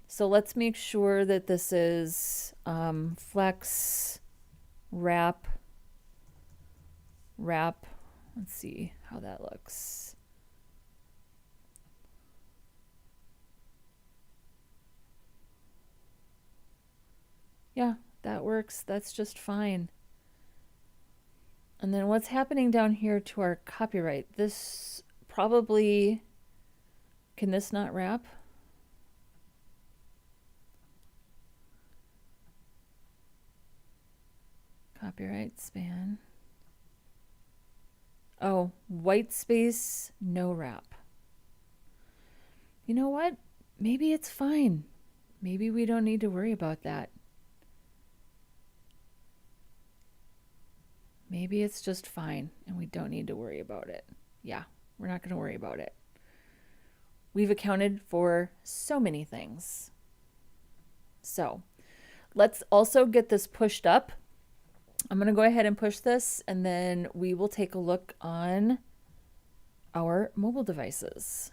So let's make sure that this is flex wrap. Let's see how that looks. Yeah, that works. That's just fine. And then what's happening down here to our copyright? This probably, can this not wrap? Copyright span. Oh, white space, no wrap. You know what? Maybe it's fine. Maybe we don't need to worry about that. Maybe it's just fine and we don't need to worry about it. Yeah, we're not going to worry about it. We've accounted for so many things. So let's also get this pushed up. I'm going to go ahead and push this, and then we will take a look on our mobile devices.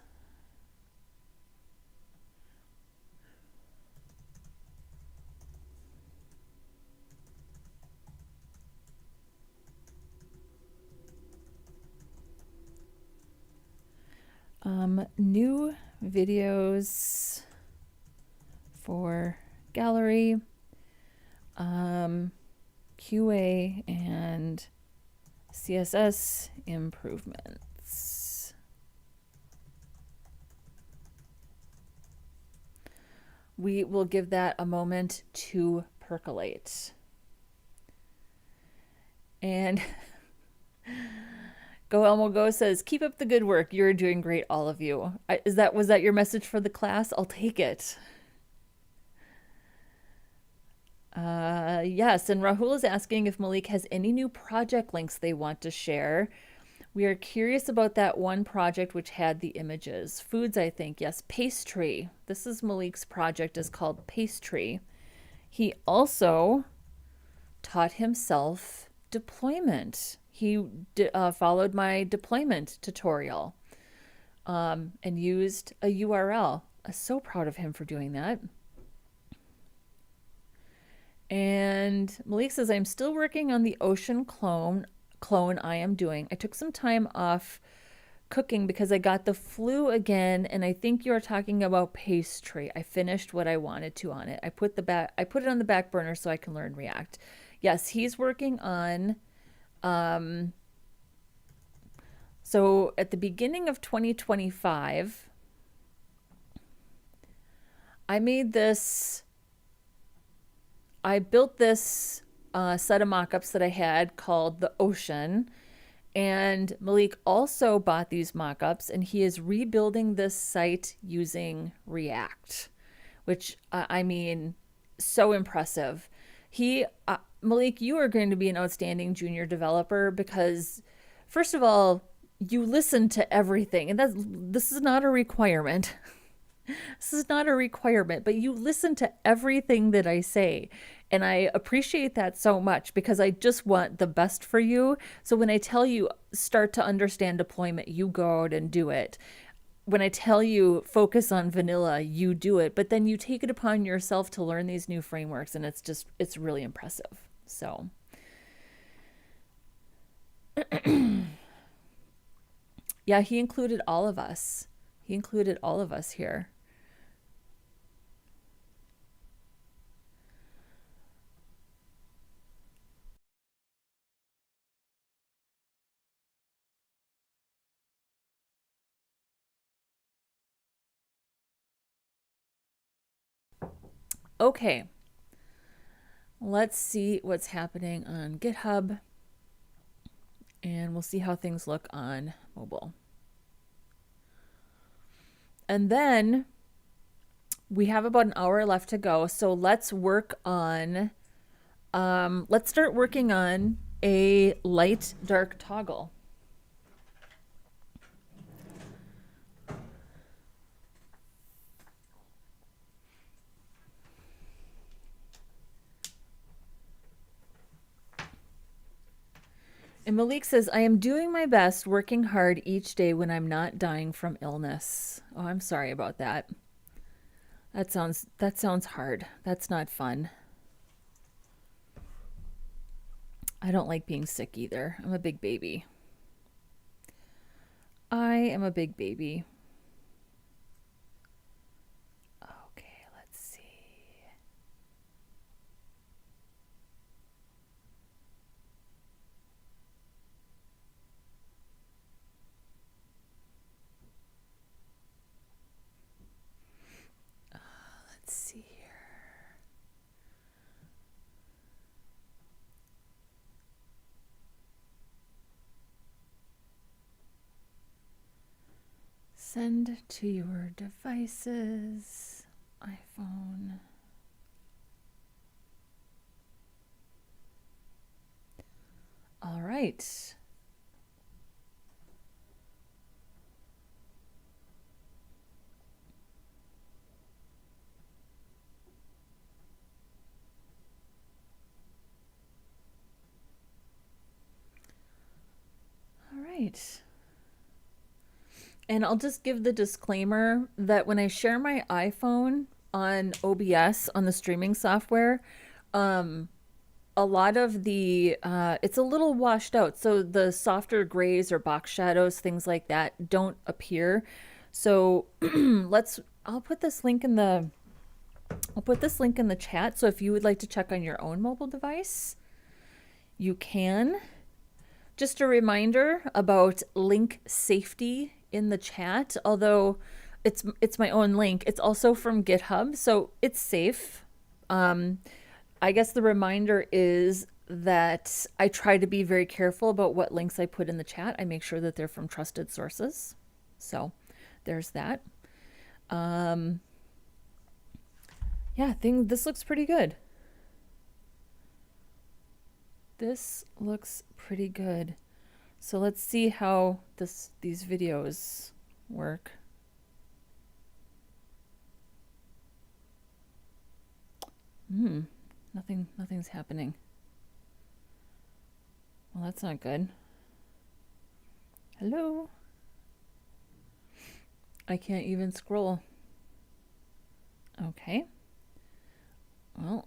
New videos for gallery, QA, and CSS improvements. We will give that a moment to percolate. And Go Elmo Go says, keep up the good work. You're doing great, all of you. Was that your message for the class? I'll take it. Yes, and Rahul is asking if Malik has any new project links they want to share. We are curious about that one project which had the images. Foods, I think. Yes, pastry. This is Malik's project, is called Pastry. He also taught himself deployment. He followed my deployment tutorial and used a URL. I'm so proud of him for doing that. And Malik says, I'm still working on the ocean clone I am doing. I took some time off cooking because I got the flu again, and I think you're talking about pastry. I finished what I wanted to on it. I put it on the back burner so I can learn React. Yes, he's working on so at the beginning of 2025, I built this set of mockups that I had called the Ocean, and Malik also bought these mockups, and he is rebuilding this site using React, which I mean, so impressive. Malik, you are going to be an outstanding junior developer because, first of all, you listen to everything, and this is not a requirement. This is not a requirement, but you listen to everything that I say. And I appreciate that so much because I just want the best for you. So when I tell you start to understand deployment, you go out and do it. When I tell you focus on vanilla, you do it. But then you take it upon yourself to learn these new frameworks, and it's really impressive. So yeah, he included all of us. He included all of us here. Okay, let's see what's happening on GitHub, and we'll see how things look on mobile. And then we have about an hour left to go, so let's work on, let's start working on a light dark toggle. And Malik says, I am doing my best, working hard each day when I'm not dying from illness. Oh, I'm sorry about that. That sounds hard. That's not fun. I don't like being sick either. I'm a big baby. I am a big baby. Okay, let's see. Let's see here. Send to your devices, iPhone. All right. All right. And I'll just give the disclaimer that when I share my iPhone on OBS, on the streaming software, a lot of the, it's a little washed out. So the softer grays or box shadows, things like that, don't appear. So I'll put this link in the chat. So if you would like to check on your own mobile device, you can. Just a reminder about link safety in the chat. Although it's my own link, it's also from GitHub, so it's safe. I guess the reminder is that I try to be very careful about what links I put in the chat. I make sure that they're from trusted sources. So there's that. Yeah, this looks pretty good. This looks pretty good. So let's see how these videos work. Nothing's happening. Well, that's not good. Hello? I can't even scroll. Okay. Well.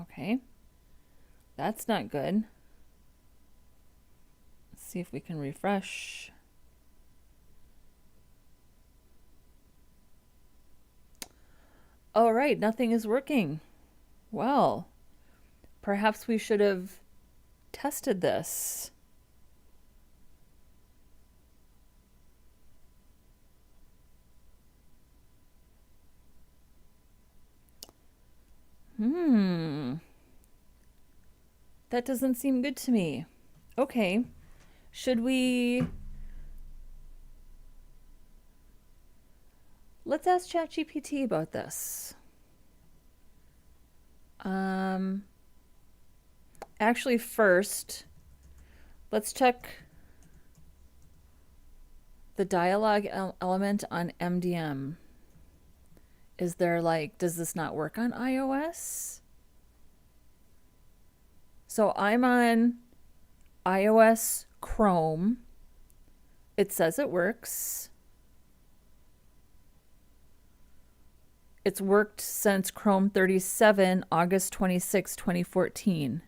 Okay. That's not good. Let's see if we can refresh. All right, nothing is working. Well, perhaps we should have tested this. That doesn't seem good to me. Okay. Should we... Let's ask ChatGPT about this. Actually, first, let's check the dialog element on MDM. Is there does this not work on iOS? So I'm on iOS Chrome. It says it works. It's worked since Chrome 37, August 26, 2014.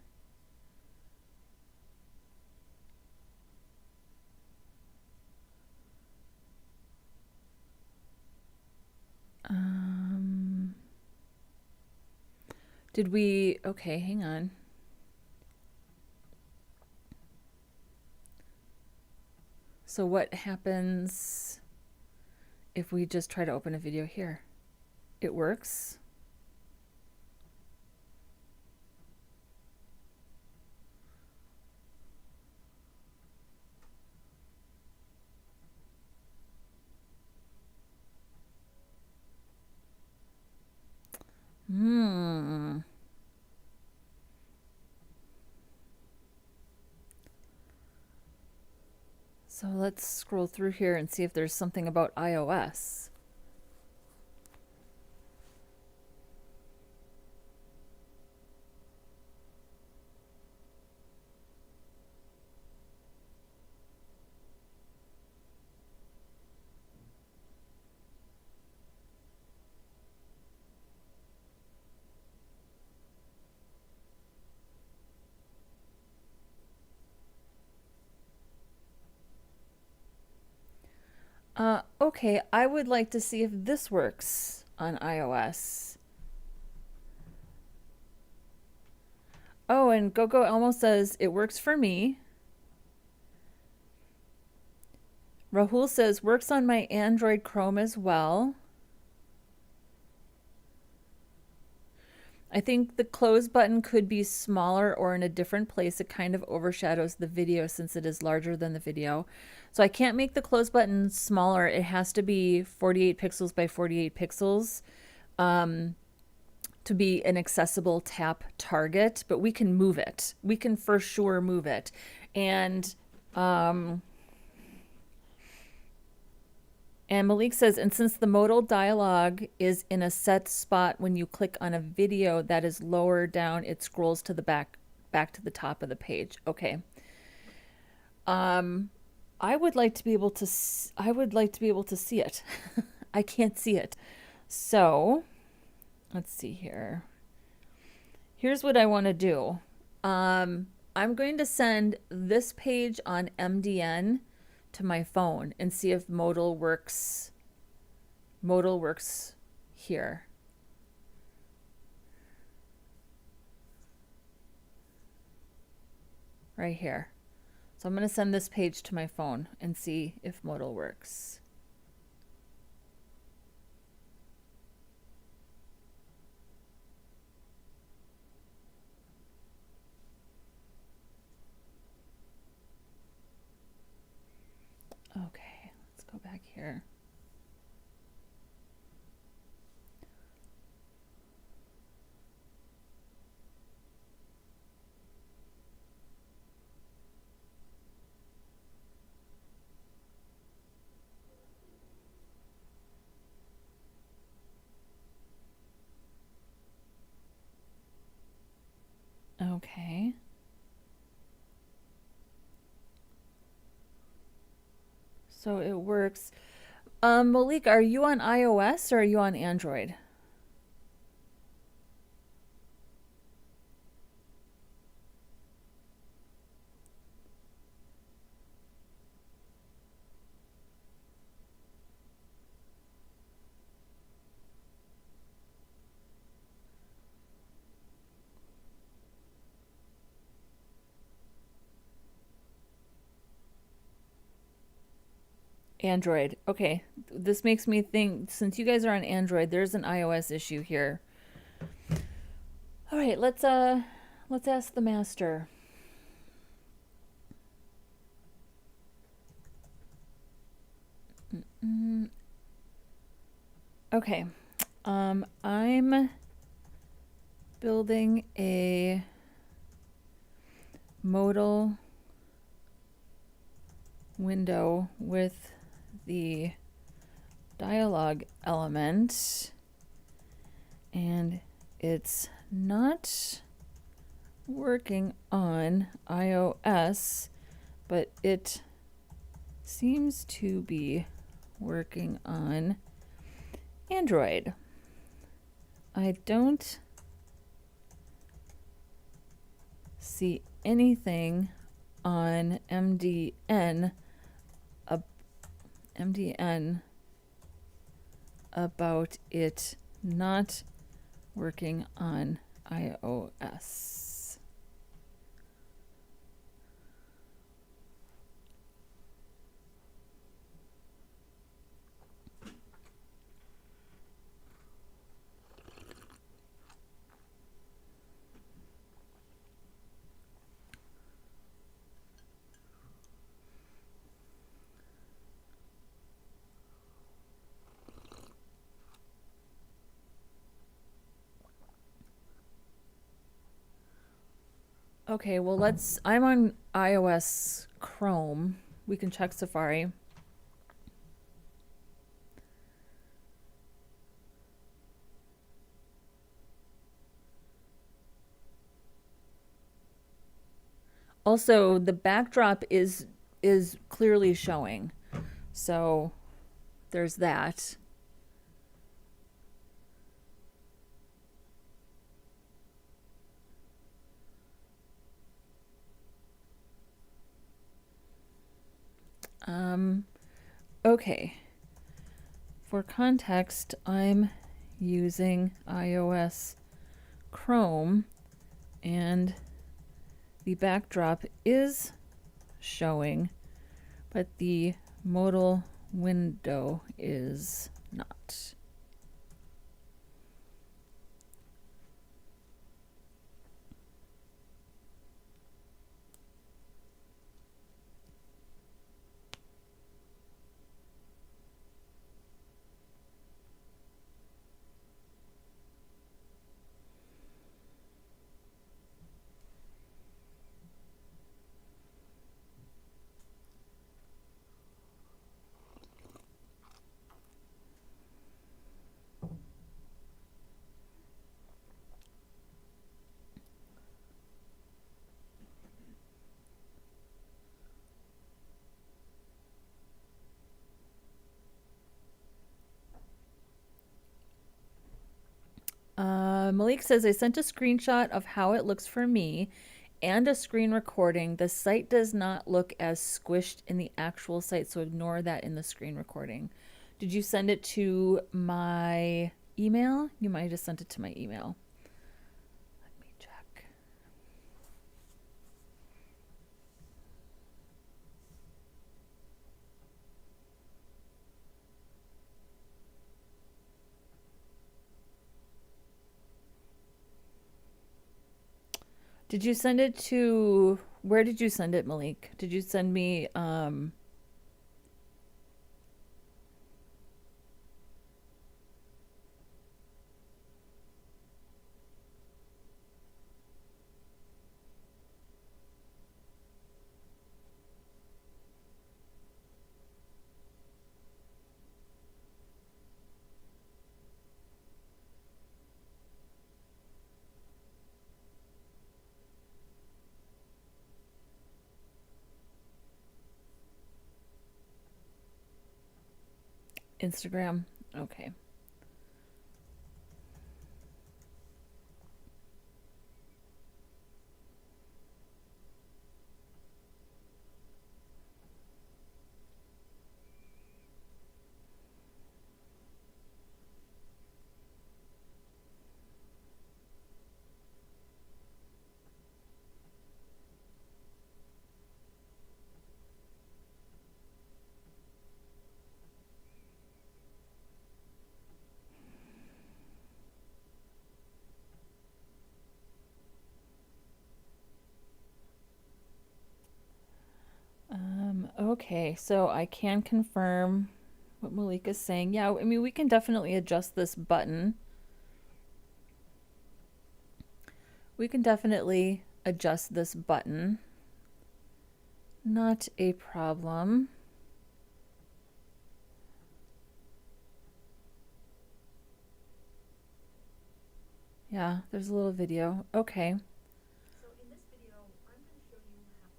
Did we... Okay, hang on. So what happens if we just try to open a video here? It works. So let's scroll through here and see if there's something about iOS. Okay, I would like to see if this works on iOS. Oh, and GoGo Elmo says it works for me. Rahul says works on my Android Chrome as well. I think the close button could be smaller or in a different place. It kind of overshadows the video since it is larger than the video. So I can't make the close button smaller. It has to be 48 pixels by 48 pixels to be an accessible tap target, but we can move it. We can for sure move it. And Malik says, and since the modal dialog is in a set spot when you click on a video that is lower down, it scrolls to the back to the top of the page. Okay. I would like to be able to see it. I can't see it. So, let's see here. Here's what I want to do. I'm going to send this page on MDN to my phone and see if modal works. Modal works here. Right here. So I'm going to send this page to my phone and see if modal works. Okay, let's go back here. Okay. So it works. Malik, are you on iOS or are you on Android? Android. Okay. This makes me think, since you guys are on Android, there's an iOS issue here. All right, let's ask the master. Okay. I'm building a modal window with the dialog element, and it's not working on iOS, but it seems to be working on Android. I don't see anything on MDN about it not working on iOS. Okay, well I'm on iOS Chrome. We can check Safari. Also, the backdrop is clearly showing. So there's that. Okay. For context, I'm using iOS Chrome, and the backdrop is showing, but the modal window is not. Malik says, I sent a screenshot of how it looks for me, and a screen recording. The site does not look as squished in the actual site, so ignore that in the screen recording. Did you send it to my email? You might have sent it to my email. Let me check. Did you send it to, where did you send it, Malik? Did you send me, Instagram? Okay. Okay, so I can confirm what Malik is saying. Yeah, I mean, we can definitely adjust this button. We can definitely adjust this button. Not a problem. Yeah, there's a little video. Okay. So in this video, I'm going to show you how.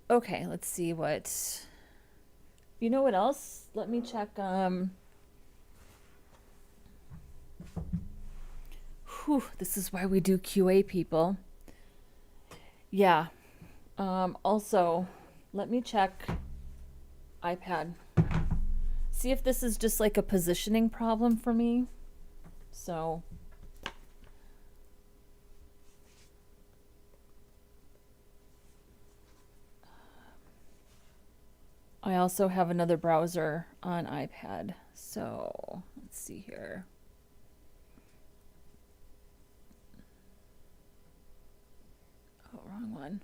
Okay, let's see what. You know what else? Let me check. This is why we do QA, people. Yeah. Also, let me check iPad. See if this is just like a positioning problem for me. So. I also have another browser on iPad. So let's see here. Oh, wrong one.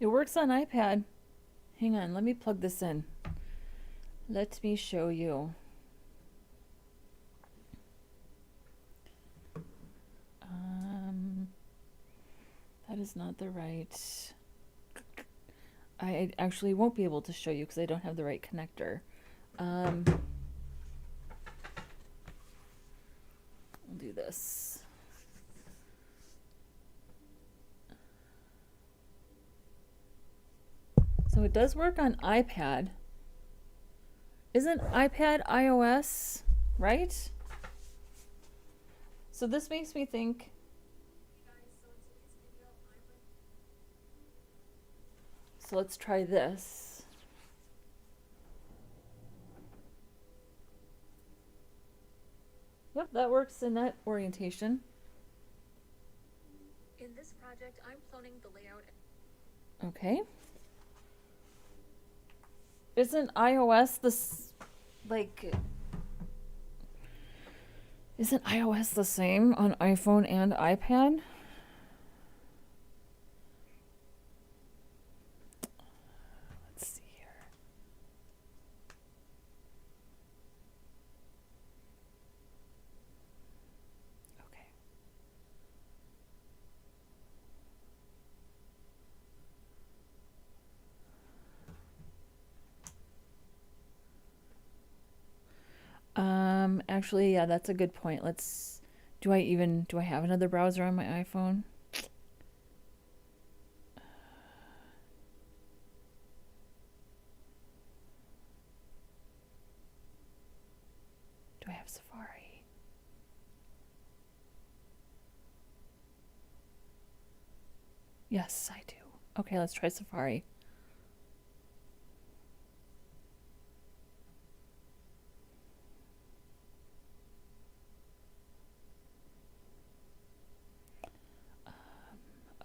It works on iPad. Hang on, let me plug this in. Let me show you. That is not the right. I actually won't be able to show you because I don't have the right connector. We'll do this. So it does work on iPad. Isn't iPad iOS, right? So this makes me think. So let's try this. Yep, that works in that orientation. In this project, I'm cloning the layout. Okay. Isn't iOS isn't iOS the same on iPhone and iPad? Actually, yeah, that's a good point. Let's, do I have another browser on my iPhone? Do I have Safari? Yes, I do. Okay, let's try Safari.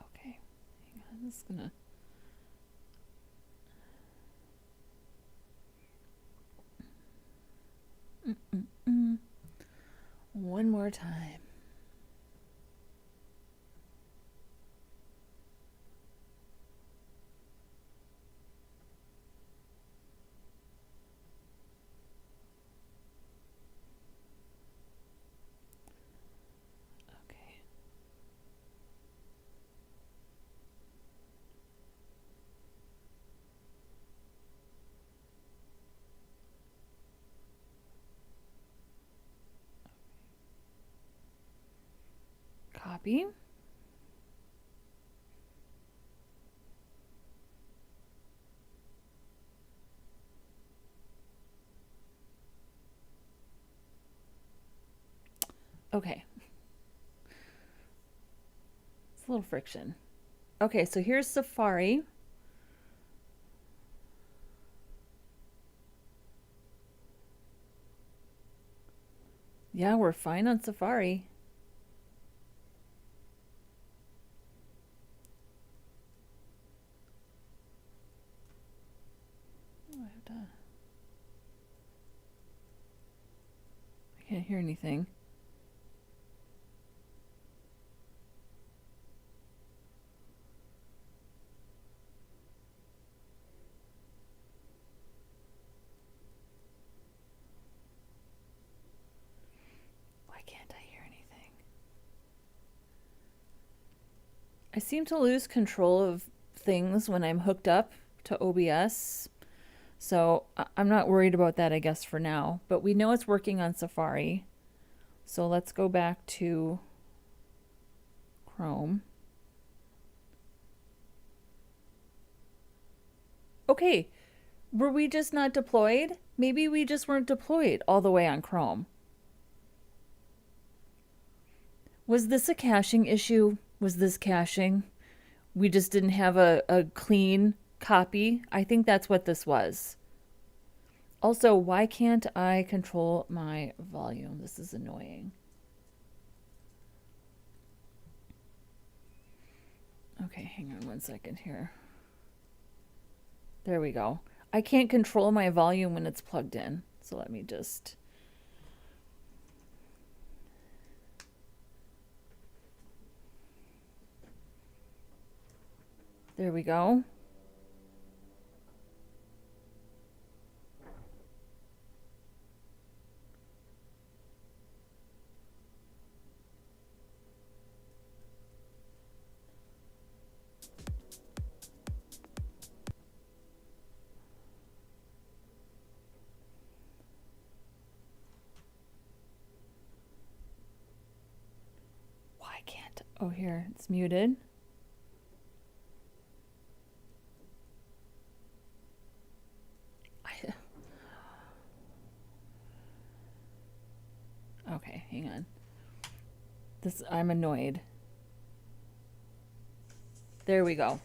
Okay, hang on, this is gonna. One more time. Okay. Copy. Okay. It's a little friction. Okay, so here's Safari. Yeah, we're fine on Safari. Oh, I can't hear anything. Why can't I hear anything? I seem to lose control of things when I'm hooked up to OBS. So I'm not worried about that, I guess, for now. But we know it's working on Safari. So let's go back to Chrome. Okay, were we just not deployed? Maybe we just weren't deployed all the way on Chrome. Was this a caching issue? Was this caching? We just didn't have a clean copy. I think that's what this was. Also, why can't I control my volume? This is annoying. Okay, hang on one second here. There we go. I can't control my volume when it's plugged in. So let me just... There we go. Why can't... Oh, here, it's muted. Okay, hang on. I'm annoyed. There we go.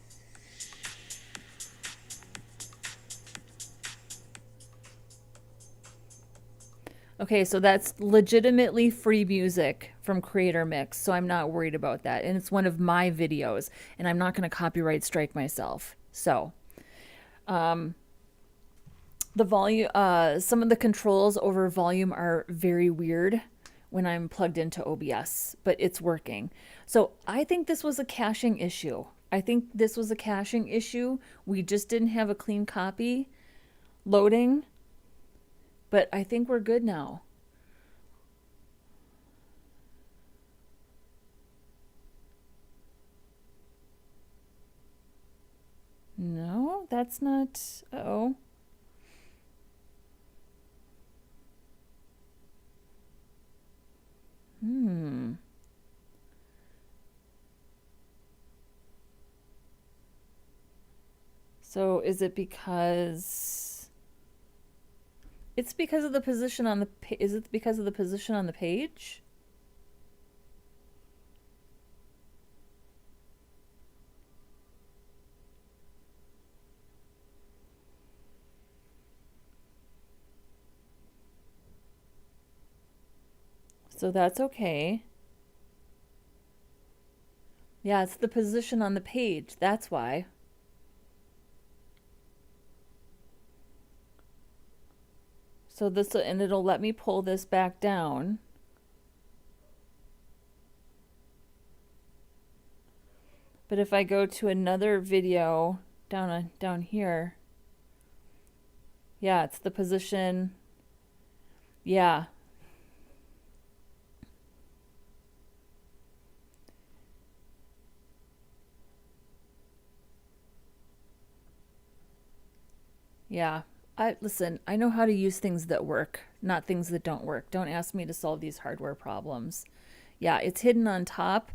Okay, so that's legitimately free music from Creator Mix, so I'm not worried about that. And it's one of my videos, and I'm not going to copyright strike myself. So, the volume, some of the controls over volume are very weird when I'm plugged into OBS, but it's working. So I think this was a caching issue. We just didn't have a clean copy loading, but I think we're good now. No, that's not... Uh-oh. So is it because it's because of the position on the is it because of the position on the page? So that's okay. Yeah, it's the position on the page. That's why. So this, and it'll let me pull this back down. But if I go to another video down here, yeah, it's the position. Yeah. Yeah. Listen, I know how to use things that work, not things that don't work. Don't ask me to solve these hardware problems. Yeah, it's hidden on top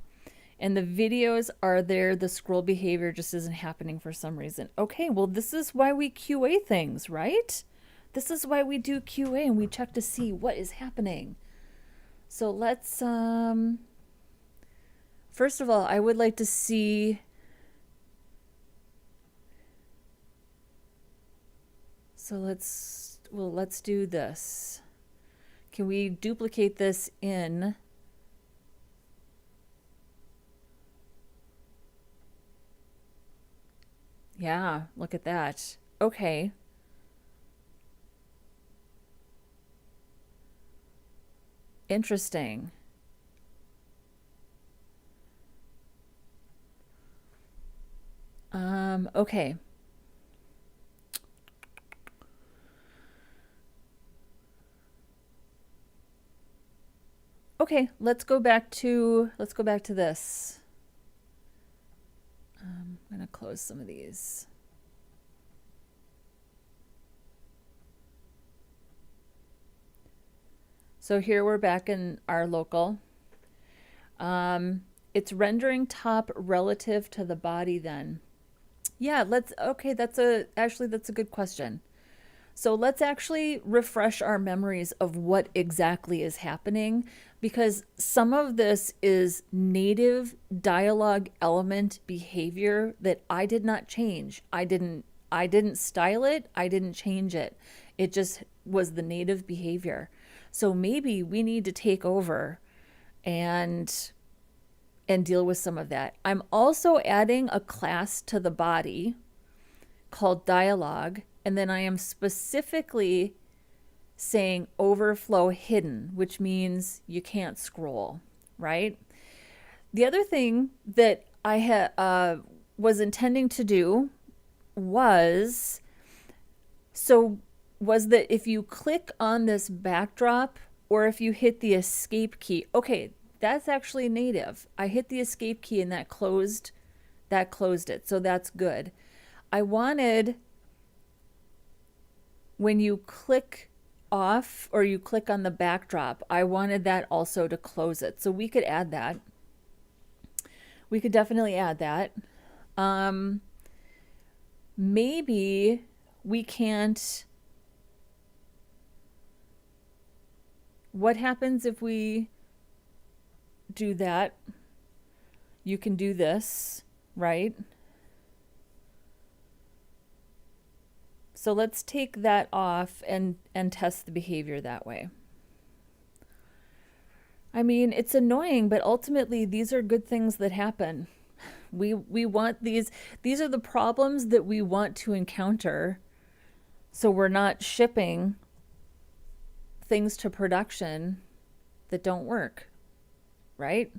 and the videos are there. The scroll behavior just isn't happening for some reason. Okay, well, this is why we QA things, right? This is why we do QA and we check to see what is happening. So let's, first of all, I would like to see, so let's do this. Can we duplicate this in? Yeah, look at that. Okay. Interesting. Okay. Okay, let's go back to this. I'm gonna close some of these. So here we're back in our local. It's rendering top relative to the body then. Yeah, okay, actually that's a good question. So let's actually refresh our memories of what exactly is happening because some of this is native dialogue element behavior that I did not change. I didn't style it. I didn't change it. It just was the native behavior. So maybe we need to take over and deal with some of that. I'm also adding a class to the body called Dialog, and then I am specifically saying overflow hidden, which means you can't scroll, right? The other thing that I was intending to do was that if you click on this backdrop or if you hit the escape key, okay, that's actually native. I hit the escape key and that closed it, so that's good. I wanted, when you click off or you click on the backdrop, I wanted that also to close it. So we could add that. We could definitely add that. Maybe we can't. What happens if we do that? You can do this, right? So let's take that off and test the behavior that way. I mean, it's annoying, but ultimately these are good things that happen. We want these are the problems that we want to encounter. So we're not shipping things to production that don't work, right?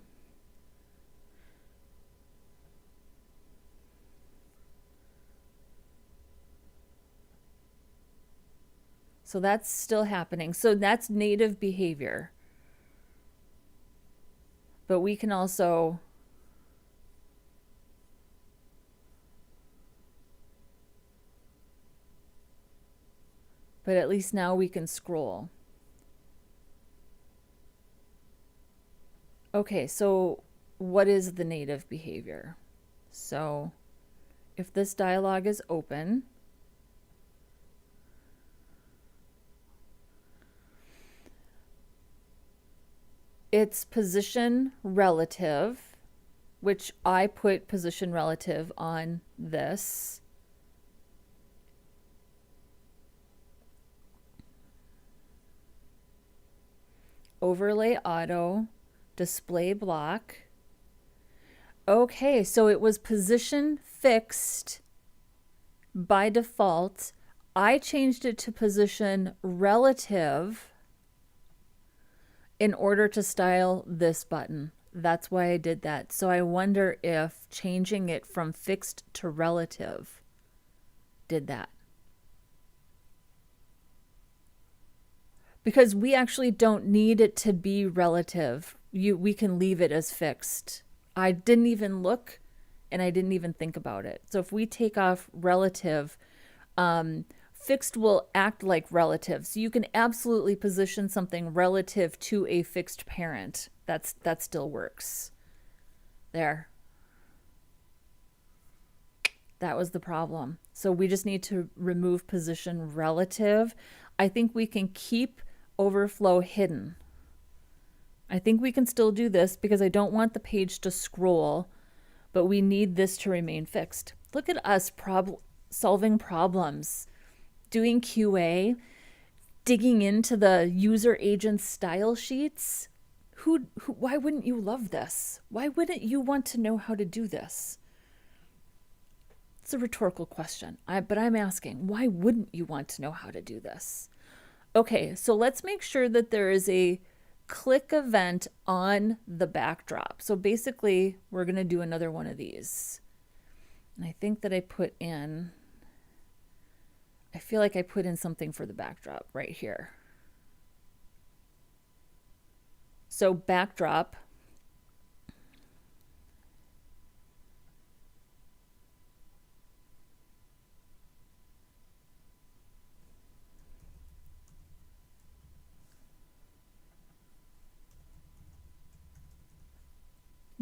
So that's still happening. So that's native behavior. But we can also but at least now we can scroll. Okay, so what is the native behavior? So if this dialog is open, it's position relative, which I put position relative on this. Overlay auto, display block. Okay, so it was position fixed by default. I changed it to position relative in order to style this button. That's why I did that. So I wonder if changing it from fixed to relative did that. Because we actually don't need it to be relative. We can leave it as fixed. I didn't even look and I didn't even think about it. So if we take off relative, fixed will act like relative. So you can absolutely position something relative to a fixed parent. That still works. There. That was the problem. So we just need to remove position relative. I think we can keep overflow hidden. I think we can still do this because I don't want the page to scroll, but we need this to remain fixed. Look at us solving problems, doing QA, digging into the user agent style sheets. Why wouldn't you love this? Why wouldn't you want to know how to do this? It's a rhetorical question, but I'm asking, why wouldn't you want to know how to do this? Okay, so let's make sure that there is a click event on the backdrop. So basically, we're going to do another one of these. And I think that I feel like I put in something for the backdrop right here. So backdrop.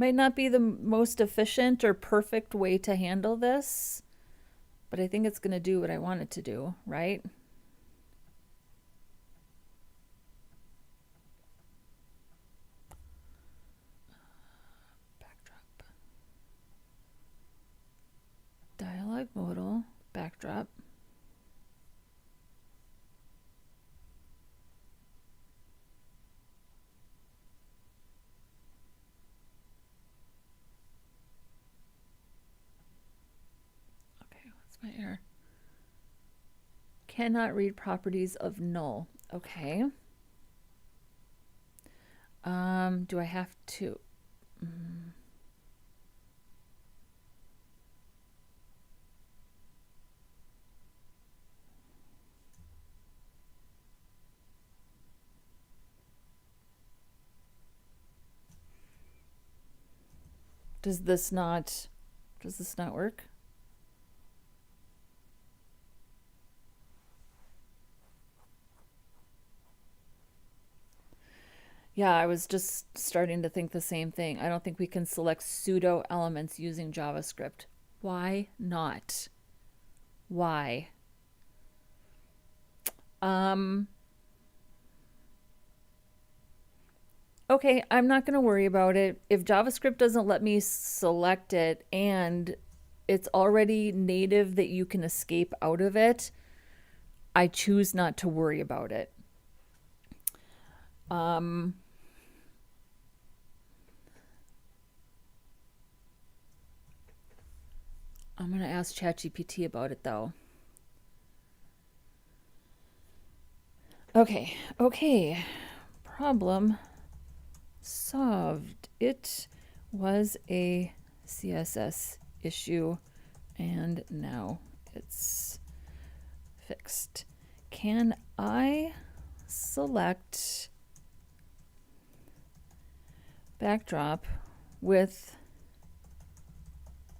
Might not be the most efficient or perfect way to handle this, but I think it's going to do what I want it to do, right? Backdrop. Dialog modal, backdrop. My error. Cannot read properties of null. Okay. Do I have to? Does this not work? Yeah, I was just starting to think the same thing. I don't think we can select pseudo elements using JavaScript. Why not? Why? Okay, I'm not going to worry about it. If JavaScript doesn't let me select it and it's already native that you can escape out of it, I choose not to worry about it. I'm going to ask ChatGPT about it though. Okay. Problem solved. It was a CSS issue and now it's fixed. Can I select backdrop with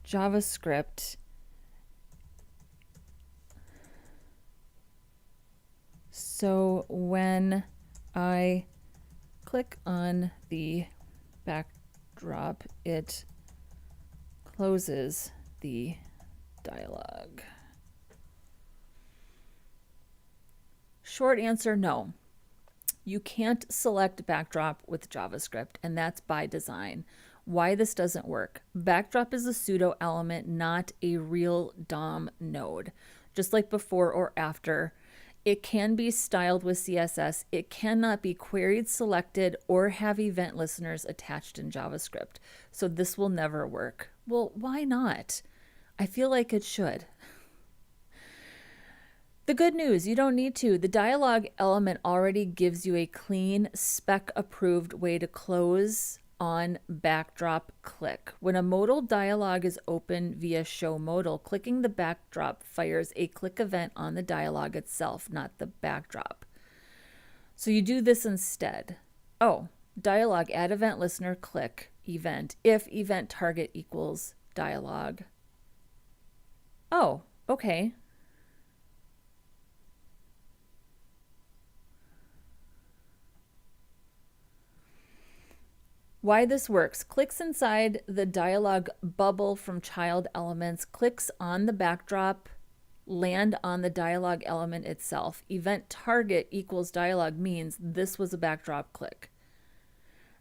JavaScript so when I click on the backdrop, it closes the dialog. Short answer, no. You can't select backdrop with JavaScript, and that's by design. Why this doesn't work. Backdrop is a pseudo element, not a real DOM node. Just like before or after, it can be styled with CSS. It cannot be queried, selected, or have event listeners attached in JavaScript. So this will never work. Well, why not? I feel like it should. The good news, you don't need to. The dialog element already gives you a clean, spec-approved way to close on backdrop click. When a modal dialog is open via show modal, clicking the backdrop fires a click event on the dialog itself, not the backdrop. So you do this instead. Oh, dialog add event listener click event if event target equals dialog. Oh, okay. Why this works. Clicks inside the dialog bubble from child elements, clicks on the backdrop, land on the dialog element itself. Event target equals dialog means this was a backdrop click.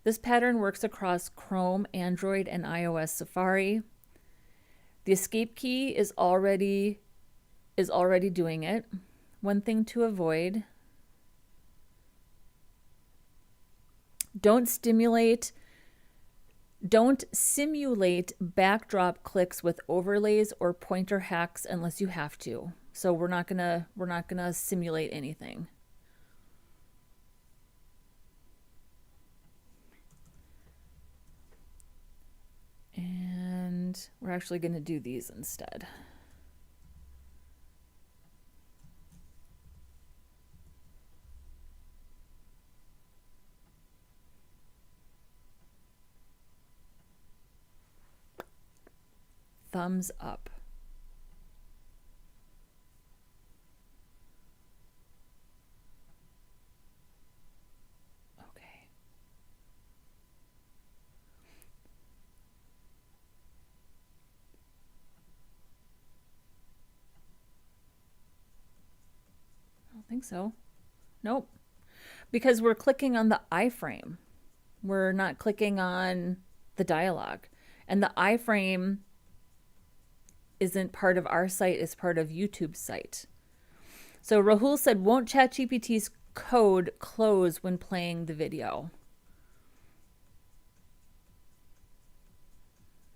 This pattern works across Chrome, Android, and iOS Safari. The escape key is already doing it. One thing to avoid. Don't simulate backdrop clicks with overlays or pointer hacks unless you have to. So we're not gonna simulate anything. And we're actually gonna do these instead. Thumbs up. Okay. I don't think so. Nope. Because we're clicking on the iframe. We're not clicking on the dialog. And the iframe isn't part of our site, it's part of YouTube's site. So Rahul said, won't ChatGPT's code close when playing the video?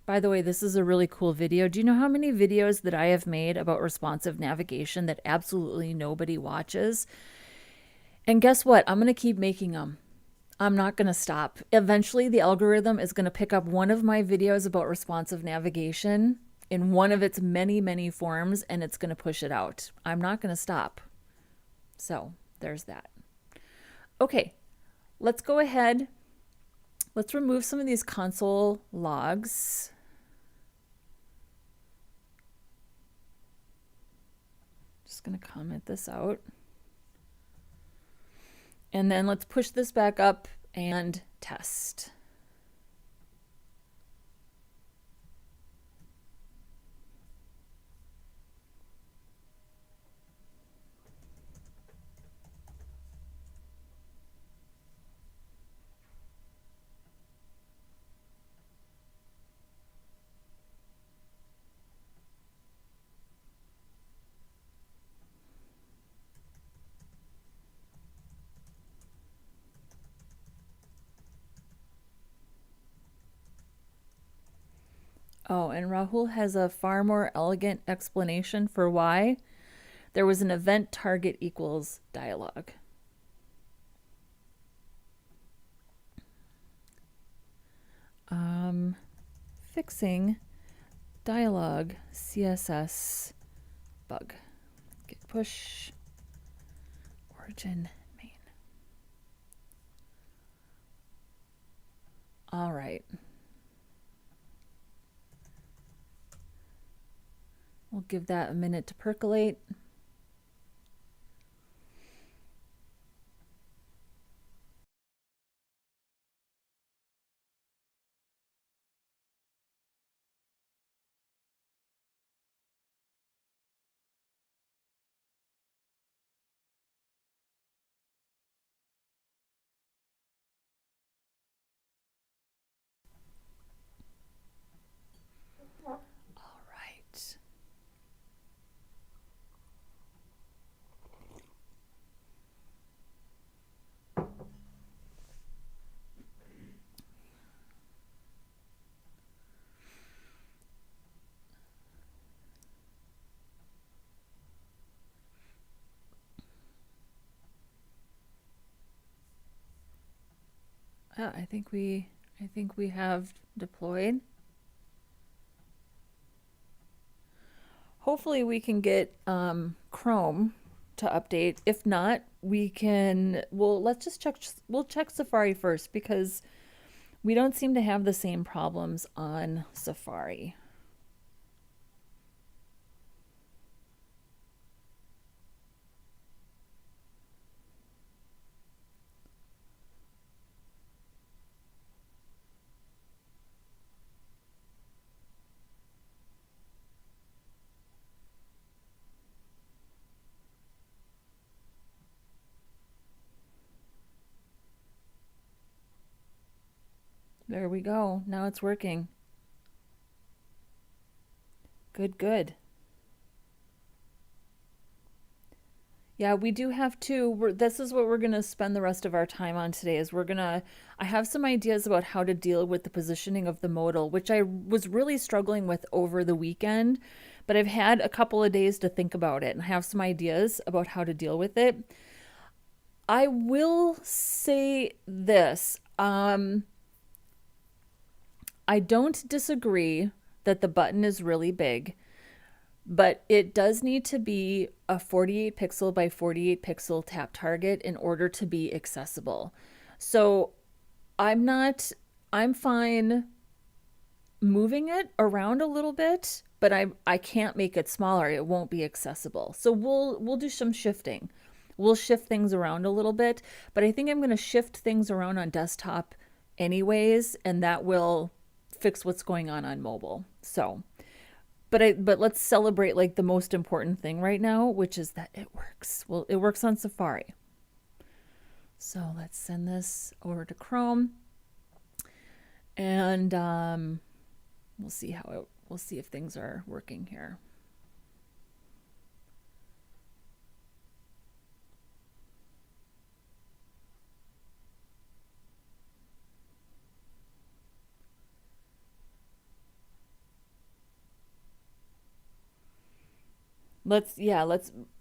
By the way, this is a really cool video. Do you know how many videos that I have made about responsive navigation that absolutely nobody watches? And guess what? I'm going to keep making them. I'm not going to stop. Eventually, the algorithm is going to pick up one of my videos about responsive navigation in one of its many, many forms, and it's going to push it out. I'm not going to stop. So there's that. Okay, let's go ahead. Let's remove some of these console logs. Just going to comment this out. And then let's push this back up and test. Oh, and Rahul has a far more elegant explanation for why there was an event target equals dialog. Fixing dialog CSS bug. Git push origin main. All right. We'll give that a minute to percolate. I think we have deployed. Hopefully we can get Chrome to update. If not, let's just check. We'll check Safari first because we don't seem to have the same problems on Safari. There we go. Now it's working. Good, good. Yeah, we do have to. This is what we're going to spend the rest of our time on today is I have some ideas about how to deal with the positioning of the modal, which I was really struggling with over the weekend, but I've had a couple of days to think about it and have some ideas about how to deal with it. I will say this. I don't disagree that the button is really big, but it does need to be a 48 pixel by 48 pixel tap target in order to be accessible. So I'm fine moving it around a little bit, but I can't make it smaller. It won't be accessible. So we'll do some shifting. We'll shift things around a little bit, but I think I'm going to shift things around on desktop anyways, and that will fix what's going on mobile. So, but let's celebrate like the most important thing right now, which is that it works. Well, it works on Safari. So let's send this over to Chrome, and we'll see if things are working here.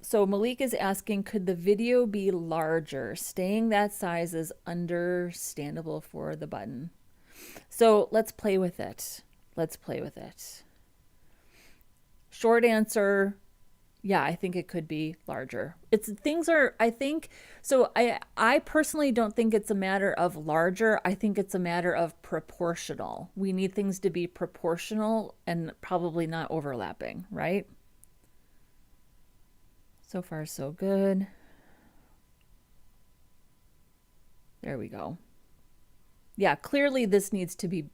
So Malik is asking, could the video be larger? Staying that size is understandable for the button. So let's play with it. Short answer, yeah, I think it could be larger. I personally don't think it's a matter of larger. I think it's a matter of proportional. We need things to be proportional and probably not overlapping, right? So far, so good. There we go. Yeah, clearly this needs to be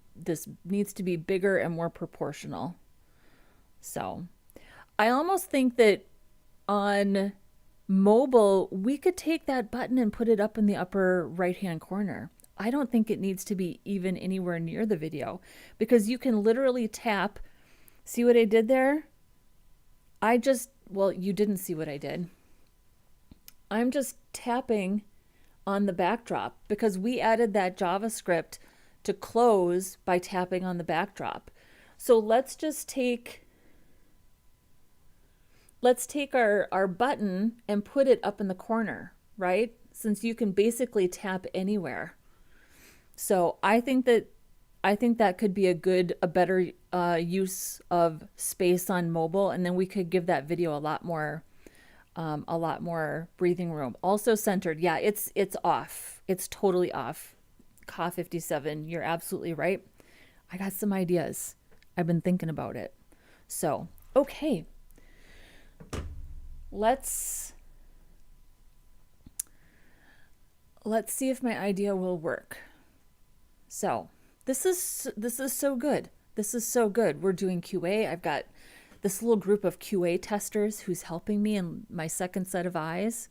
bigger and more proportional. So I almost think that on mobile, we could take that button and put it up in the upper right-hand corner. I don't think it needs to be even anywhere near the video because you can literally tap. See what I did there? Well, you didn't see what I did. I'm just tapping on the backdrop because we added that JavaScript to close by tapping on the backdrop. So let's take our button and put it up in the corner, right? Since you can basically tap anywhere. So I think that could be a better use of space on mobile, and then we could give that video a lot more breathing room. Also centered, yeah, it's off. It's totally off. Ka57, you're absolutely right. I got some ideas. I've been thinking about it. So, okay. Let's see if my idea will work. So, this is so good. This is so good. We're doing QA. I've got this little group of QA testers who's helping me in my second set of eyes.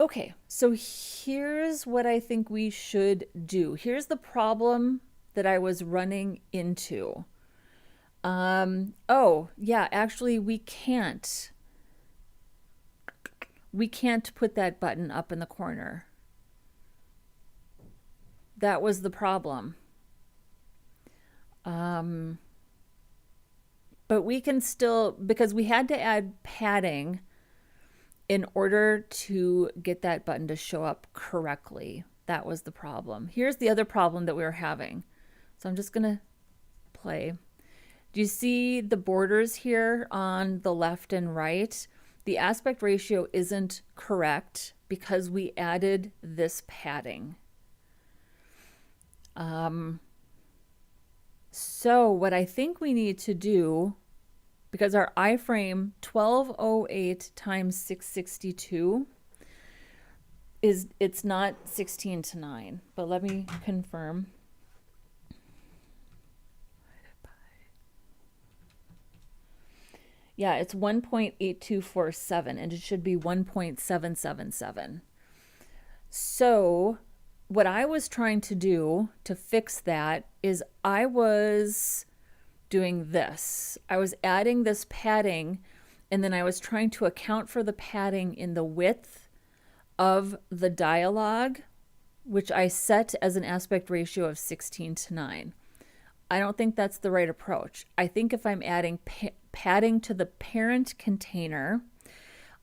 Okay, so here's what I think we should do. Here's the problem that I was running into. Oh, yeah, actually we can't put that button up in the corner. That was the problem. But we can still, because we had to add padding in order to get that button to show up correctly. That was the problem. Here's the other problem that we were having. So I'm just going to play. Do you see the borders here on the left and right? The aspect ratio isn't correct because we added this padding. So what I think we need to do, because our iframe 1208 times 662 is, it's not 16:9, but let me confirm. Yeah, it's 1.8247 and it should be 1.777. So what I was trying to do to fix that is I was doing this. I was adding this padding, and then I was trying to account for the padding in the width of the dialog, which I set as an aspect ratio of 16:9. I don't think that's the right approach. I think if I'm adding padding to the parent container,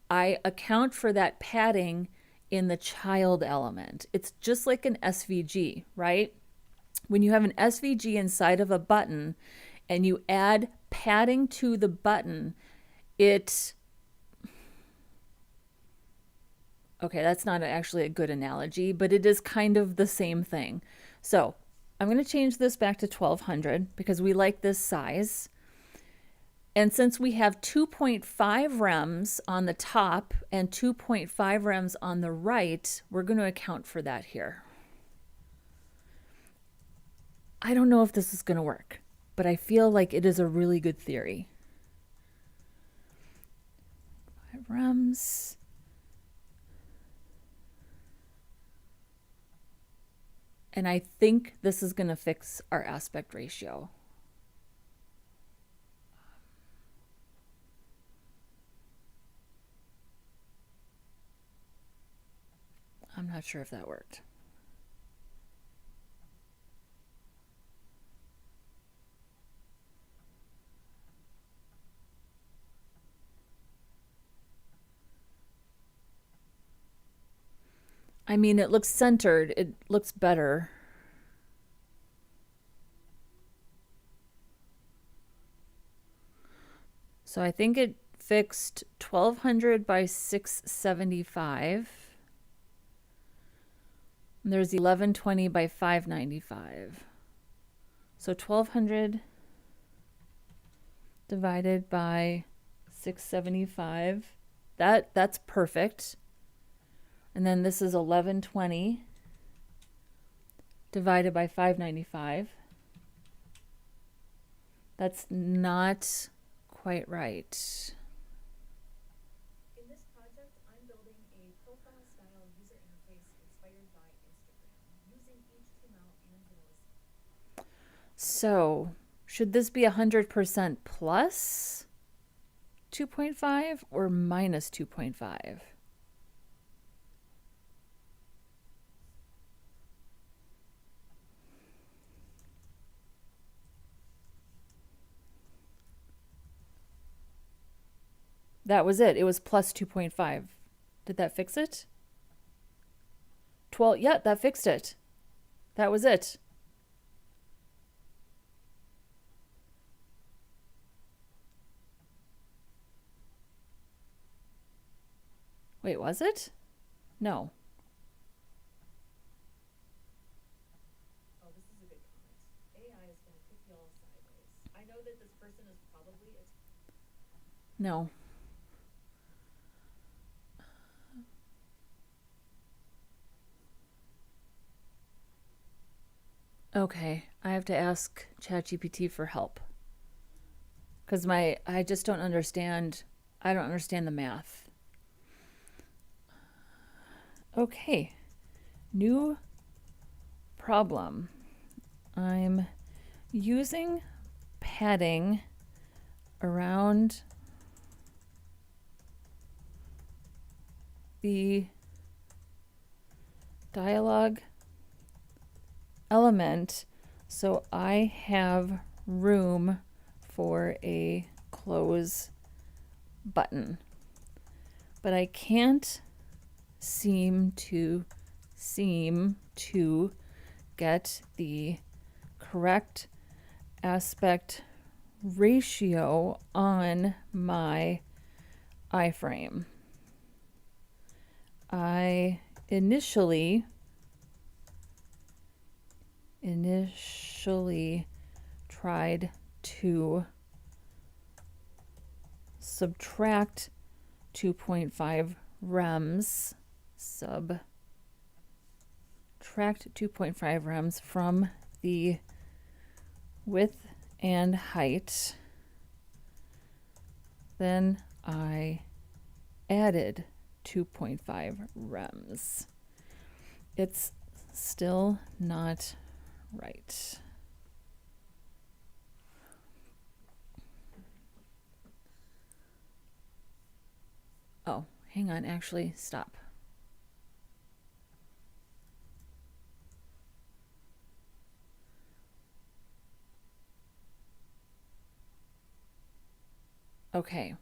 I account for that padding in the child element. It's just like an SVG, right? When you have an SVG inside of a button and you add padding to the button, okay, that's not actually a good analogy, but it is kind of the same thing. So I'm going to change this back to 1200 because we like this size. And since we have 2.5 rems on the top and 2.5 rems on the right, we're going to account for that here. I don't know if this is going to work, but I feel like it is a really good theory. 5 rems. And I think this is going to fix our aspect ratio. I'm not sure if that worked. I mean, it looks centered. It looks better. So I think it fixed 1200 by 675. And there's 1120 by 595. So 1200 divided by 675. That's perfect. And then this is 1120 divided by 595. That's not quite right. In this project, I'm building a profile-style user interface inspired by Instagram, using HTML and JavaScript. So, should this be 100% plus 2.5 or minus 2.5? That was it. It was plus 2.5. Did that fix it? 12. Yeah, that fixed it. That was it. Wait, was it? No. Oh, this is a good comment. AI is going to kick you all sideways. I know that this person is probably No. Okay, I have to ask ChatGPT for help. Because I just don't understand. I don't understand the math. Okay, new problem. I'm using padding around the dialog element so I have room for a close button, but I can't seem to to get the correct aspect ratio on my iframe. I initially tried to subtract 2.5 rems, subtract 2.5 rems from the width and height. Then I added 2.5 rems. It's still not right. Oh, hang on, actually, stop. Okay.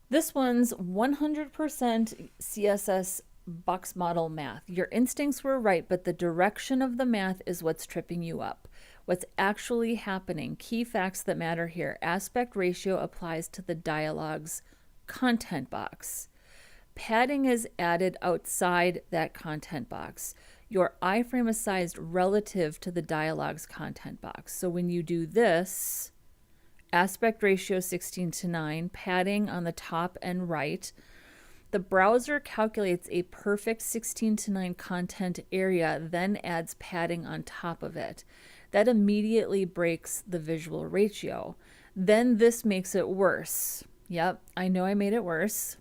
This one's 100% CSS box model math. Your instincts were right, but the direction of the math is what's tripping you up. What's actually happening, key facts that matter here. Aspect ratio applies to the dialog's content box. Padding is added outside that content box. Your iframe is sized relative to the dialog's content box. So when you do this, aspect ratio 16:9, padding on the top and right, the browser calculates a perfect 16:9 content area, then adds padding on top of it. That immediately breaks the visual ratio. Then this makes it worse. Yep, I know I made it worse.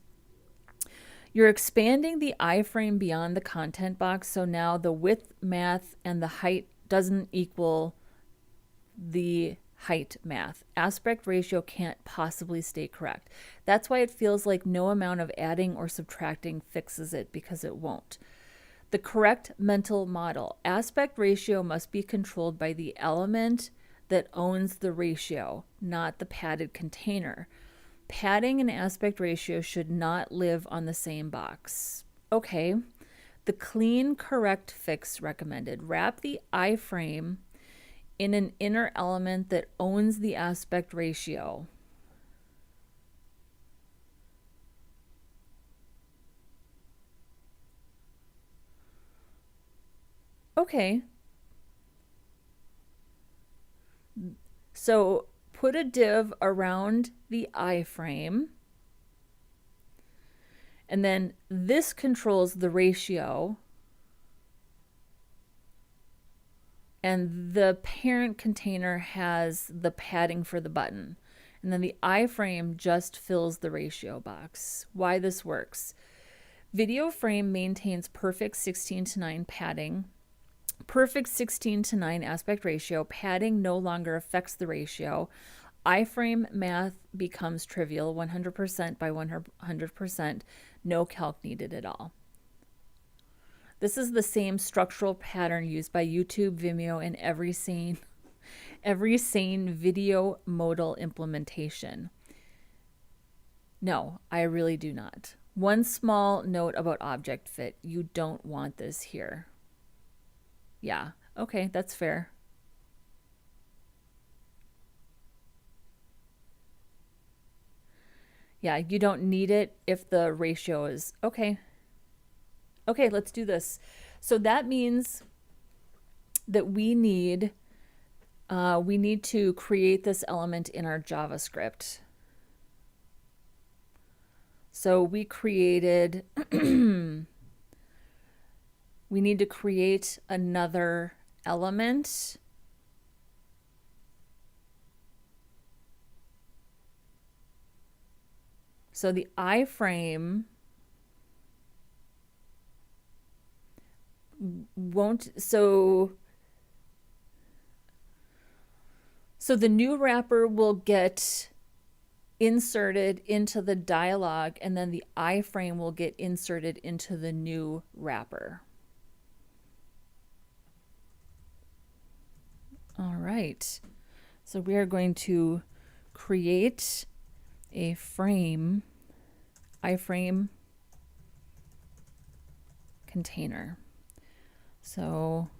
You're expanding the iframe beyond the content box, so now the width math and the height doesn't equal the height math. Aspect ratio can't possibly stay correct. That's why it feels like no amount of adding or subtracting fixes it, because it won't. The correct mental model. Aspect ratio must be controlled by the element that owns the ratio, not the padded container. Padding and aspect ratio should not live on the same box. Okay, the clean, correct fix recommended. Wrap the iframe in an inner element that owns the aspect ratio. Okay. So put a div around the iframe, and then this controls the ratio, and the parent container has the padding for the button, and then the iframe just fills the ratio box. Why this works. Video frame maintains perfect 16:9 padding, perfect 16:9 aspect ratio. Padding no longer affects the ratio. Iframe math becomes trivial, 100% by 100%, no calc needed at all. This is the same structural pattern used by YouTube, Vimeo, and every sane video modal implementation. No, I really do not. One small note about object fit. You don't want this here. Yeah, okay, that's fair. Yeah, you don't need it if the ratio is okay. Okay, let's do this. So that means that we need to create this element in our JavaScript. So we created, we need to create another element. So the iframe won't, so the new wrapper will get inserted into the dialog, and then the iframe will get inserted into the new wrapper. All right, so we are going to create a frame, iframe container. So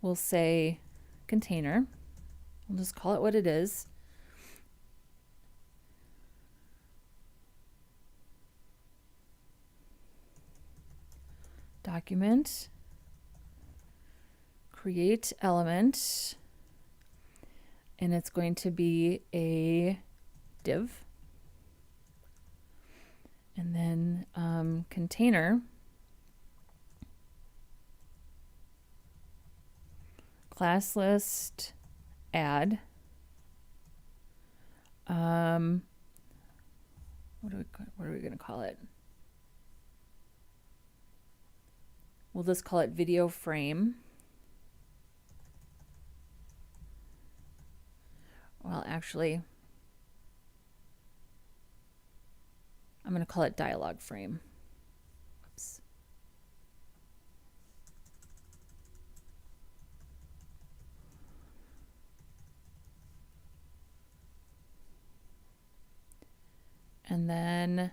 we'll say container. We'll just call it what it is. Document, create element, and it's going to be a div. And then container, class list, add. What are we going to call it? We'll just call it video frame. Well, actually, I'm going to call it dialog frame. Oops. And then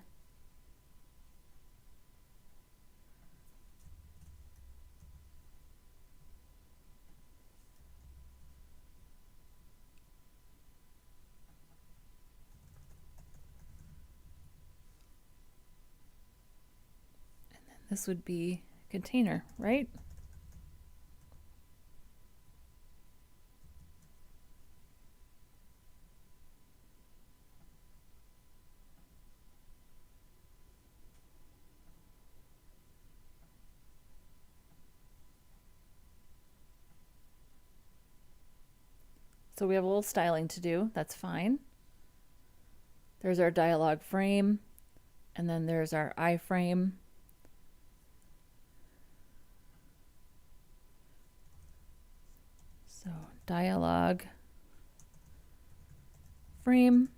this would be container, right? So we have a little styling to do. That's fine. There's our dialog frame, and then there's our iframe. So dialog frame,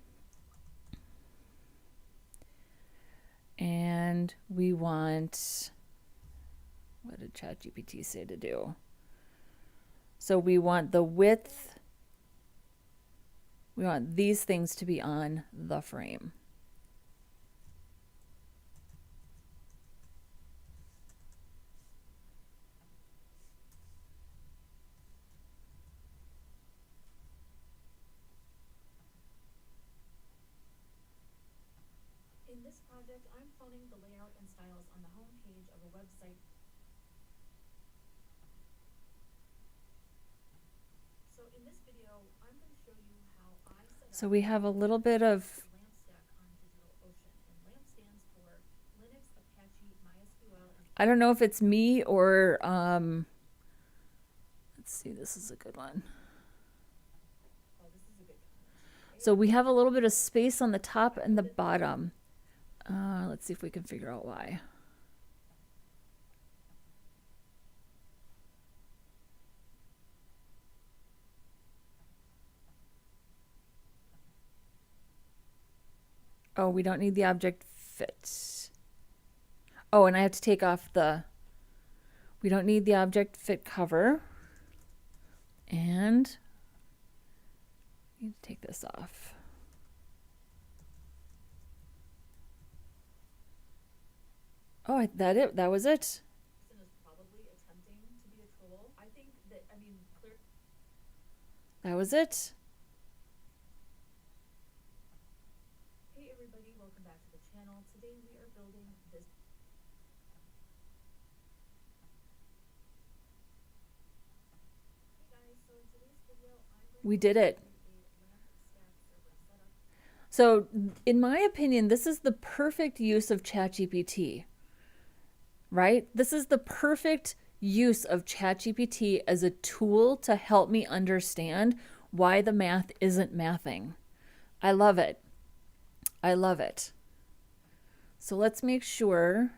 and we want, what did ChatGPT say to do? So we want the width, we want these things to be on the frame. In this project, I'm phoning the layout and styles on the home page of a website. So in this video, I'm going to show you how I set up. So we have a little bit of, LAMP stack on DigitalOcean, and LAMP stands for Linux, Apache, MySQL, and I don't know if it's me or, let's see, this is a good one. oh, this is a good comment. So we have a little bit of space on the top and the bottom. Let's see if we can figure out why. Oh, we don't need the object fit. Oh, and I have to take off the, we don't need the object fit cover. And I need to take this off. Oh, that was it. Person is probably attempting to be a troll. I think that, clear. That was it. Hey everybody, welcome back to the channel. Today we are building this. Hey guys, so in today's video, We did it. a LAMP stack server setup. So in my opinion, this is the perfect use of ChatGPT, right? This is the perfect use of ChatGPT as a tool to help me understand why the math isn't mathing. I love it. I love it. So let's make sure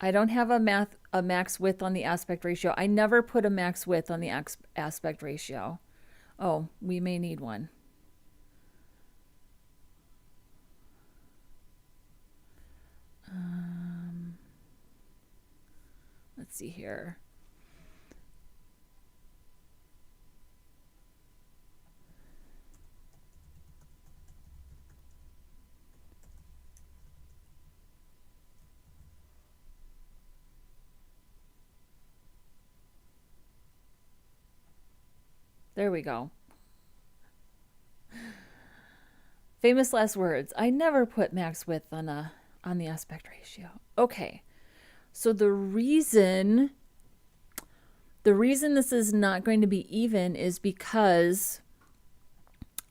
I don't have a max width on the aspect ratio. I never put a max width on the aspect ratio. Oh, we may need one. Let's see here. There we go. Famous last words. I never put max width on the aspect ratio. Okay. So the reason this is not going to be even is because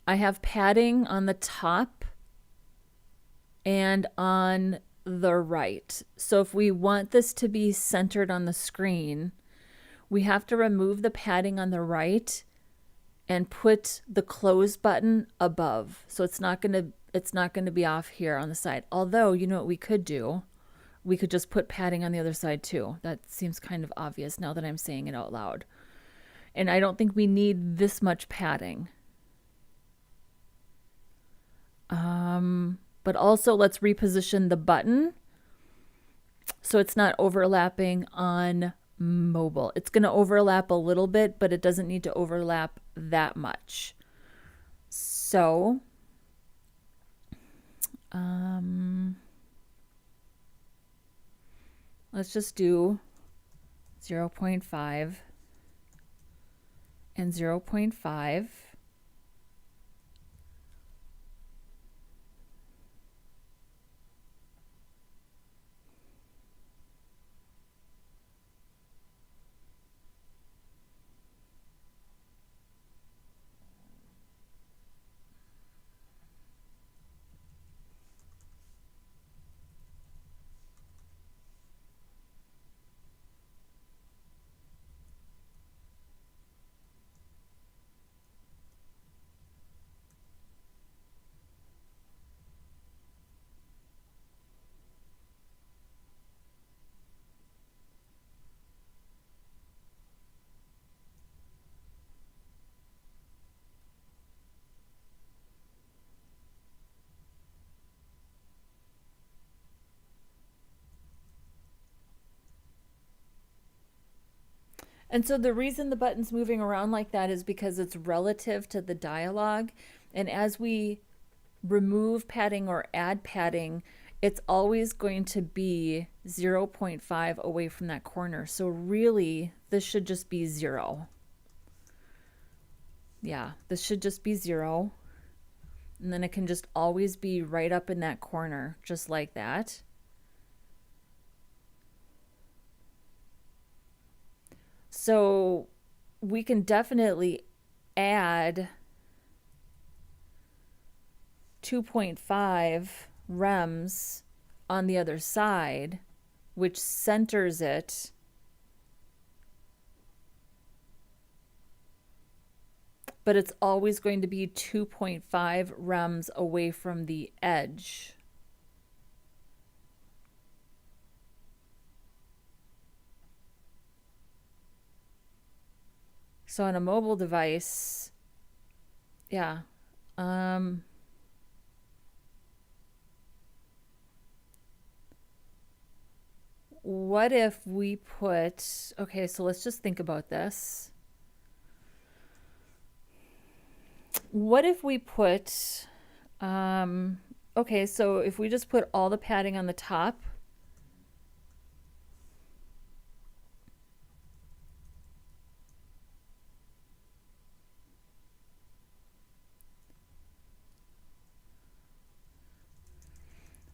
I have padding on the top and on the right. So if we want this to be centered on the screen, we have to remove the padding on the right and put the close button above. So it's not going to be off here on the side. Although, you know what we could do? We could just put padding on the other side too. That seems kind of obvious now that I'm saying it out loud. And I don't think we need this much padding. But also let's reposition the button so it's not overlapping on mobile. It's going to overlap a little bit, but it doesn't need to overlap that much. So, let's just do 0.5 and 0.5. And so the reason the button's moving around like that is because it's relative to the dialog. And as we remove padding or add padding, it's always going to be 0.5 away from that corner. So really, this should just be 0. Yeah, this should just be 0. And then it can just always be right up in that corner, just like that. So we can definitely add 2.5 rems on the other side, which centers it. But it's always going to be 2.5 rems away from the edge. So on a mobile device, yeah. What if we put, okay, so let's just think about this. What if we put, okay, so if we just put all the padding on the top,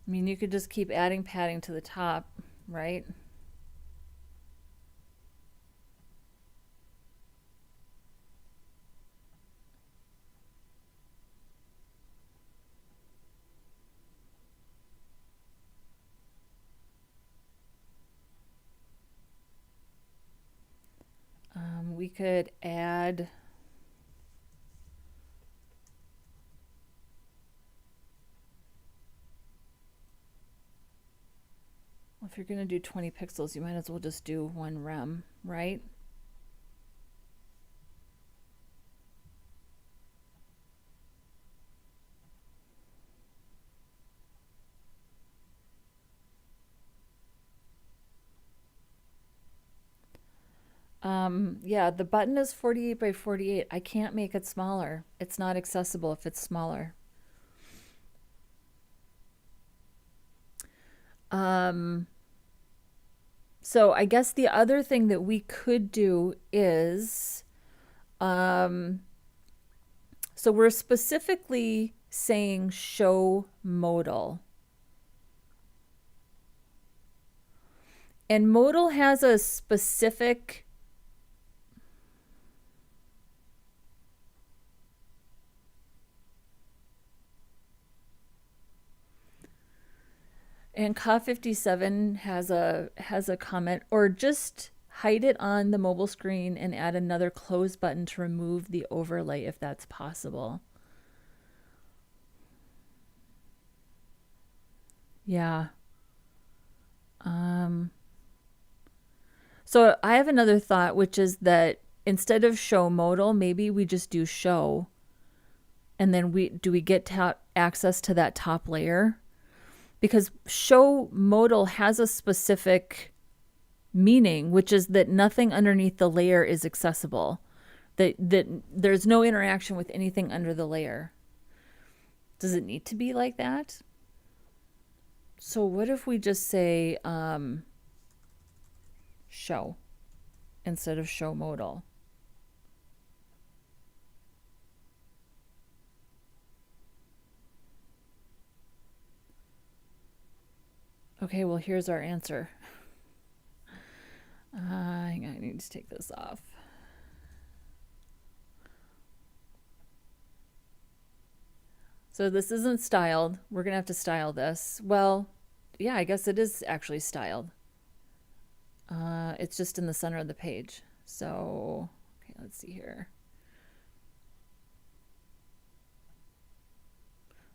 I mean, you could just keep adding padding to the top, right? We could add if you're going to do 20 pixels, you might as well just do 1 rem, right? Yeah, the button is 48 by 48. I can't make it smaller. It's not accessible if it's smaller. So I guess the other thing that we could do is So we're specifically saying show modal. And modal has a specific and Ka57 has a comment, or just hide it on the mobile screen and add another close button to remove the overlay if that's possible. Yeah. So I have another thought, which is that instead of show modal, maybe we just do show, and then we get access to that top layer, because show modal has a specific meaning, which is that nothing underneath the layer is accessible, that there's no interaction with anything under the layer. Does it need to be like that? So what if we just say show instead of show modal? Okay, well, here's our answer. Hang on, I need to take this off. So this isn't styled. We're going to have to style this. Well, yeah, I guess it is actually styled. It's just in the center of the page. So, okay, let's see here.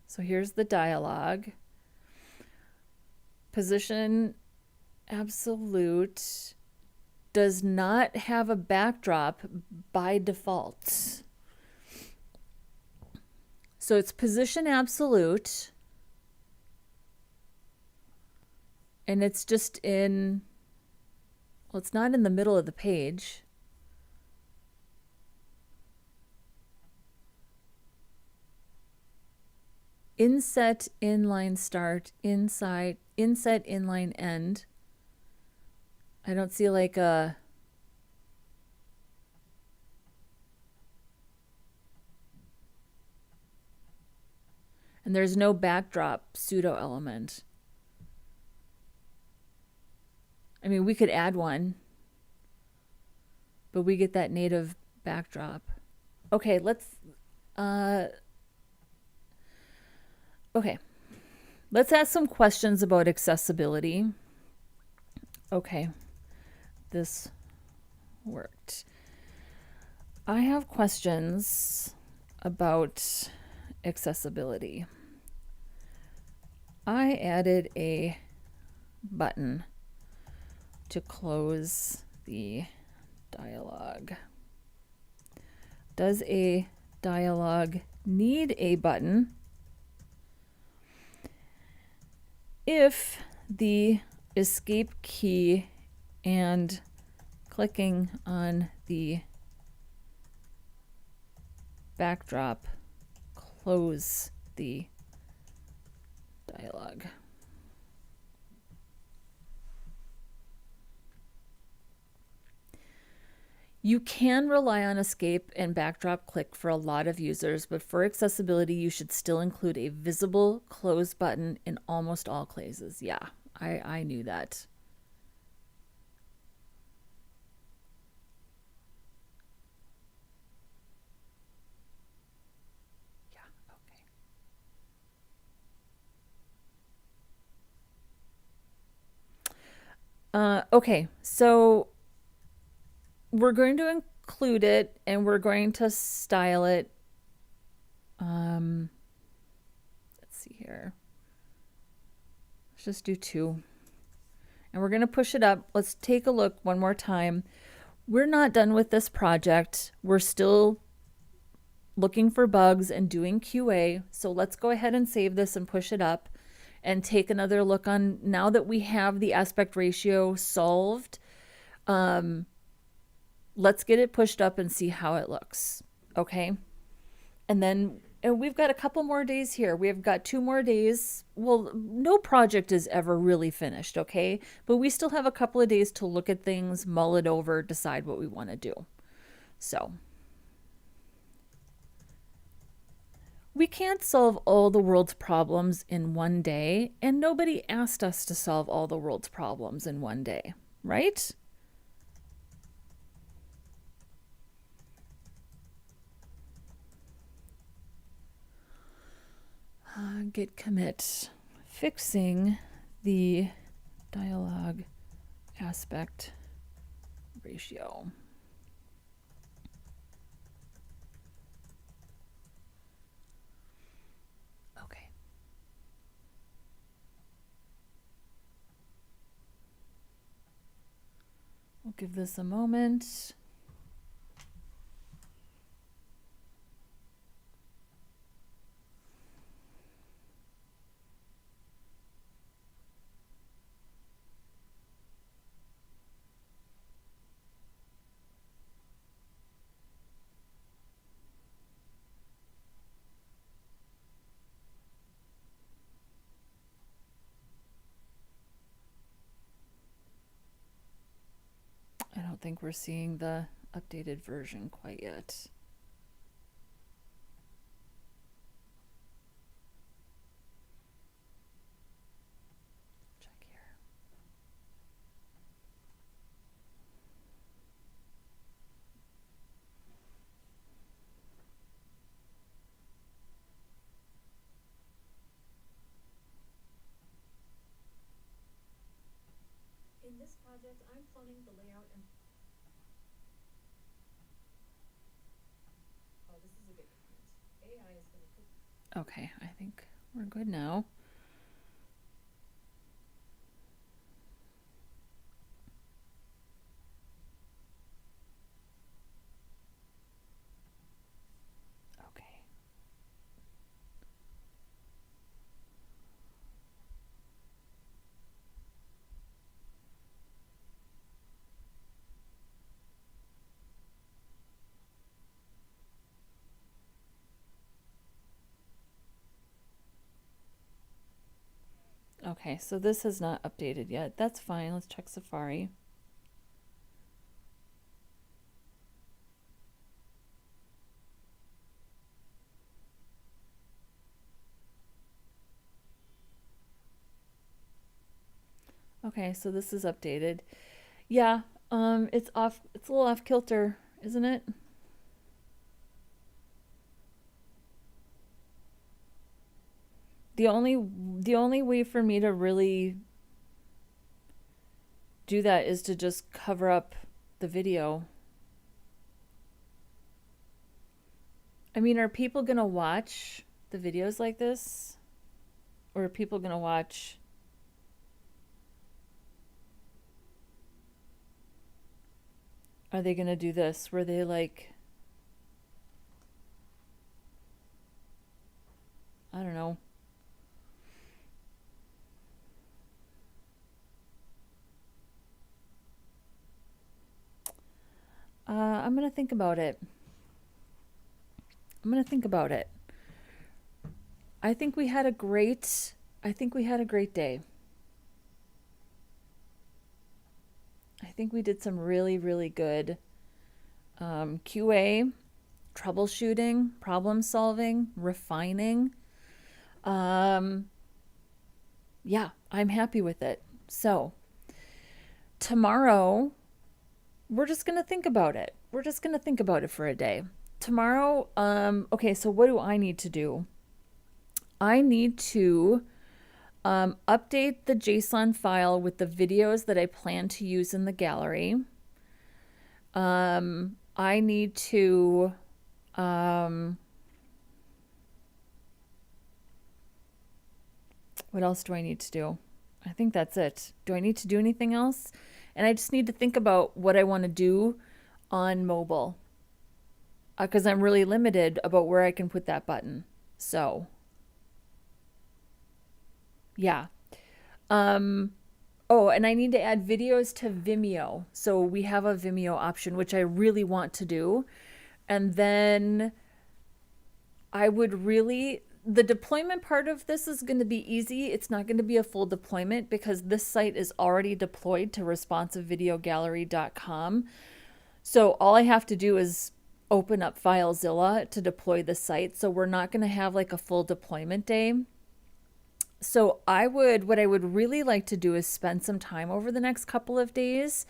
So here's the dialog. Position absolute does not have a backdrop by default. So it's position absolute, and it's just in, well, it's not in the middle of the page. Inset inline start, inset inline end. I don't see like a and there's no backdrop pseudo element. I mean, we could add one, but we get that native backdrop. Okay, let's ask some questions about accessibility. Okay, this worked. I have questions about accessibility. I added a button to close the dialog. Does a dialog need a button if the escape key and clicking on the backdrop close the dialog? You can rely on escape and backdrop click for a lot of users, but for accessibility, you should still include a visible close button in almost all cases. Yeah, I knew that. Yeah, okay. Okay, so we're going to include it and we're going to style it. Let's see here. Let's just do 2. And we're going to push it up. Let's take a look one more time. We're not done with this project. We're still looking for bugs and doing QA. So let's go ahead and save this and push it up and take another look on, now that we have the aspect ratio solved. Let's get it pushed up and see how it looks. Okay. And we've got a couple more days here. We've got 2 more days. Well, no project is ever really finished. Okay. But we still have a couple of days to look at things, mull it over, decide what we want to do. So We can't solve all the world's problems in one day, and nobody asked us to solve all the world's problems in one day, right? Git commit, fixing the dialog aspect ratio. Okay. We'll give this a moment. I don't think we're seeing the updated version quite yet. Check here. In this project, I'm cloning the layout and oh, this is a good comment. AI is going to cook. Okay, I think we're good now. Okay. Okay, so this has not updated yet. That's fine. Let's check Safari. Okay, so this is updated. Yeah, it's off. It's a little off kilter, isn't it? The only way for me to really do that is to just cover up the video. I mean, are people gonna watch the videos like this? Or are people gonna watch? Are they gonna do this where they like, I don't know. I'm gonna think about it. I'm gonna think about it. I think we had a great day. I think we did some really, really good QA, troubleshooting, problem solving, refining. Yeah, I'm happy with it. So tomorrow, we're just going to think about it. We're just going to think about it for a day. Tomorrow, okay, so what do I need to do? I need to update the JSON file with the videos that I plan to use in the gallery. I need to what else do I need to do? I think that's it. Do I need to do anything else? And I just need to think about what I want to do on mobile because I'm really limited about where I can put that button. So yeah. Oh, and I need to add videos to Vimeo. So we have a Vimeo option, which I really want to do. And then I would really, the deployment part of this is going to be easy. It's not going to be a full deployment because this site is already deployed to responsivevideogallery.com. So all I have to do is open up FileZilla to deploy the site. So we're not going to have like a full deployment day. So what I would really like to do is spend some time over the next couple of days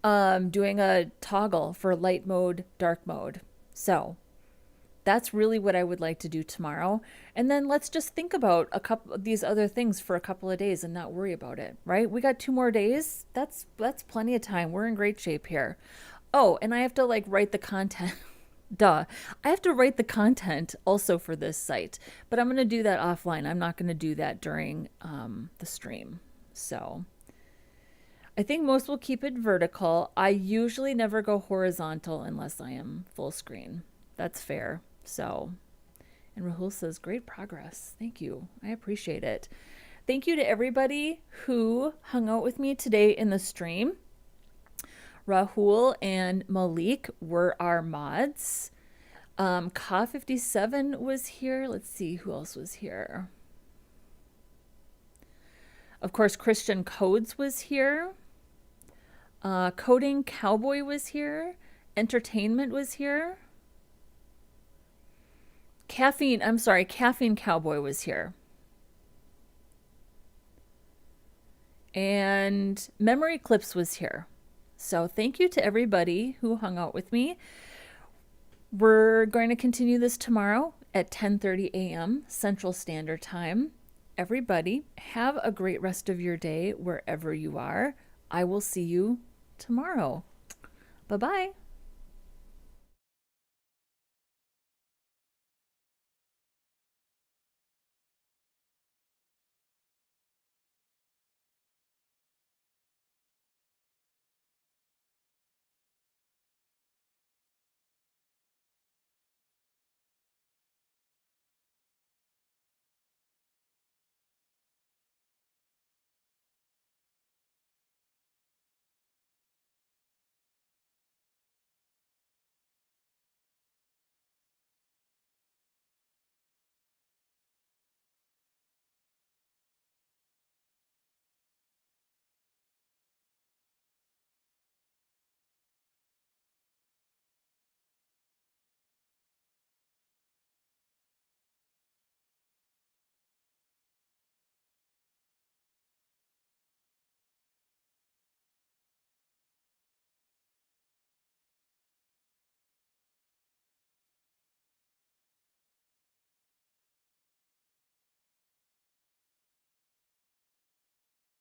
doing a toggle for light mode, dark mode. So that's really what I would like to do tomorrow. And then let's just think about a couple of these other things for a couple of days and not worry about it, right? We got 2 more days. That's plenty of time. We're in great shape here. Oh, and I have to like write the content. Duh. I have to write the content also for this site, but I'm going to do that offline. I'm not going to do that during the stream. So I think most will keep it vertical. I usually never go horizontal unless I am full screen. That's fair. So, and Rahul says, great progress. Thank you. I appreciate it. Thank you to everybody who hung out with me today in the stream. Rahul and Malik were our mods. Ka57 was here. Let's see who else was here. Of course, Christian Codes was here. Coding Cowboy was here. Entertainment was here. Caffeine Cowboy was here. And Memory Clips was here. So thank you to everybody who hung out with me. We're going to continue this tomorrow at 10:30 a.m. Central Standard Time. Everybody, have a great rest of your day wherever you are. I will see you tomorrow. Bye-bye.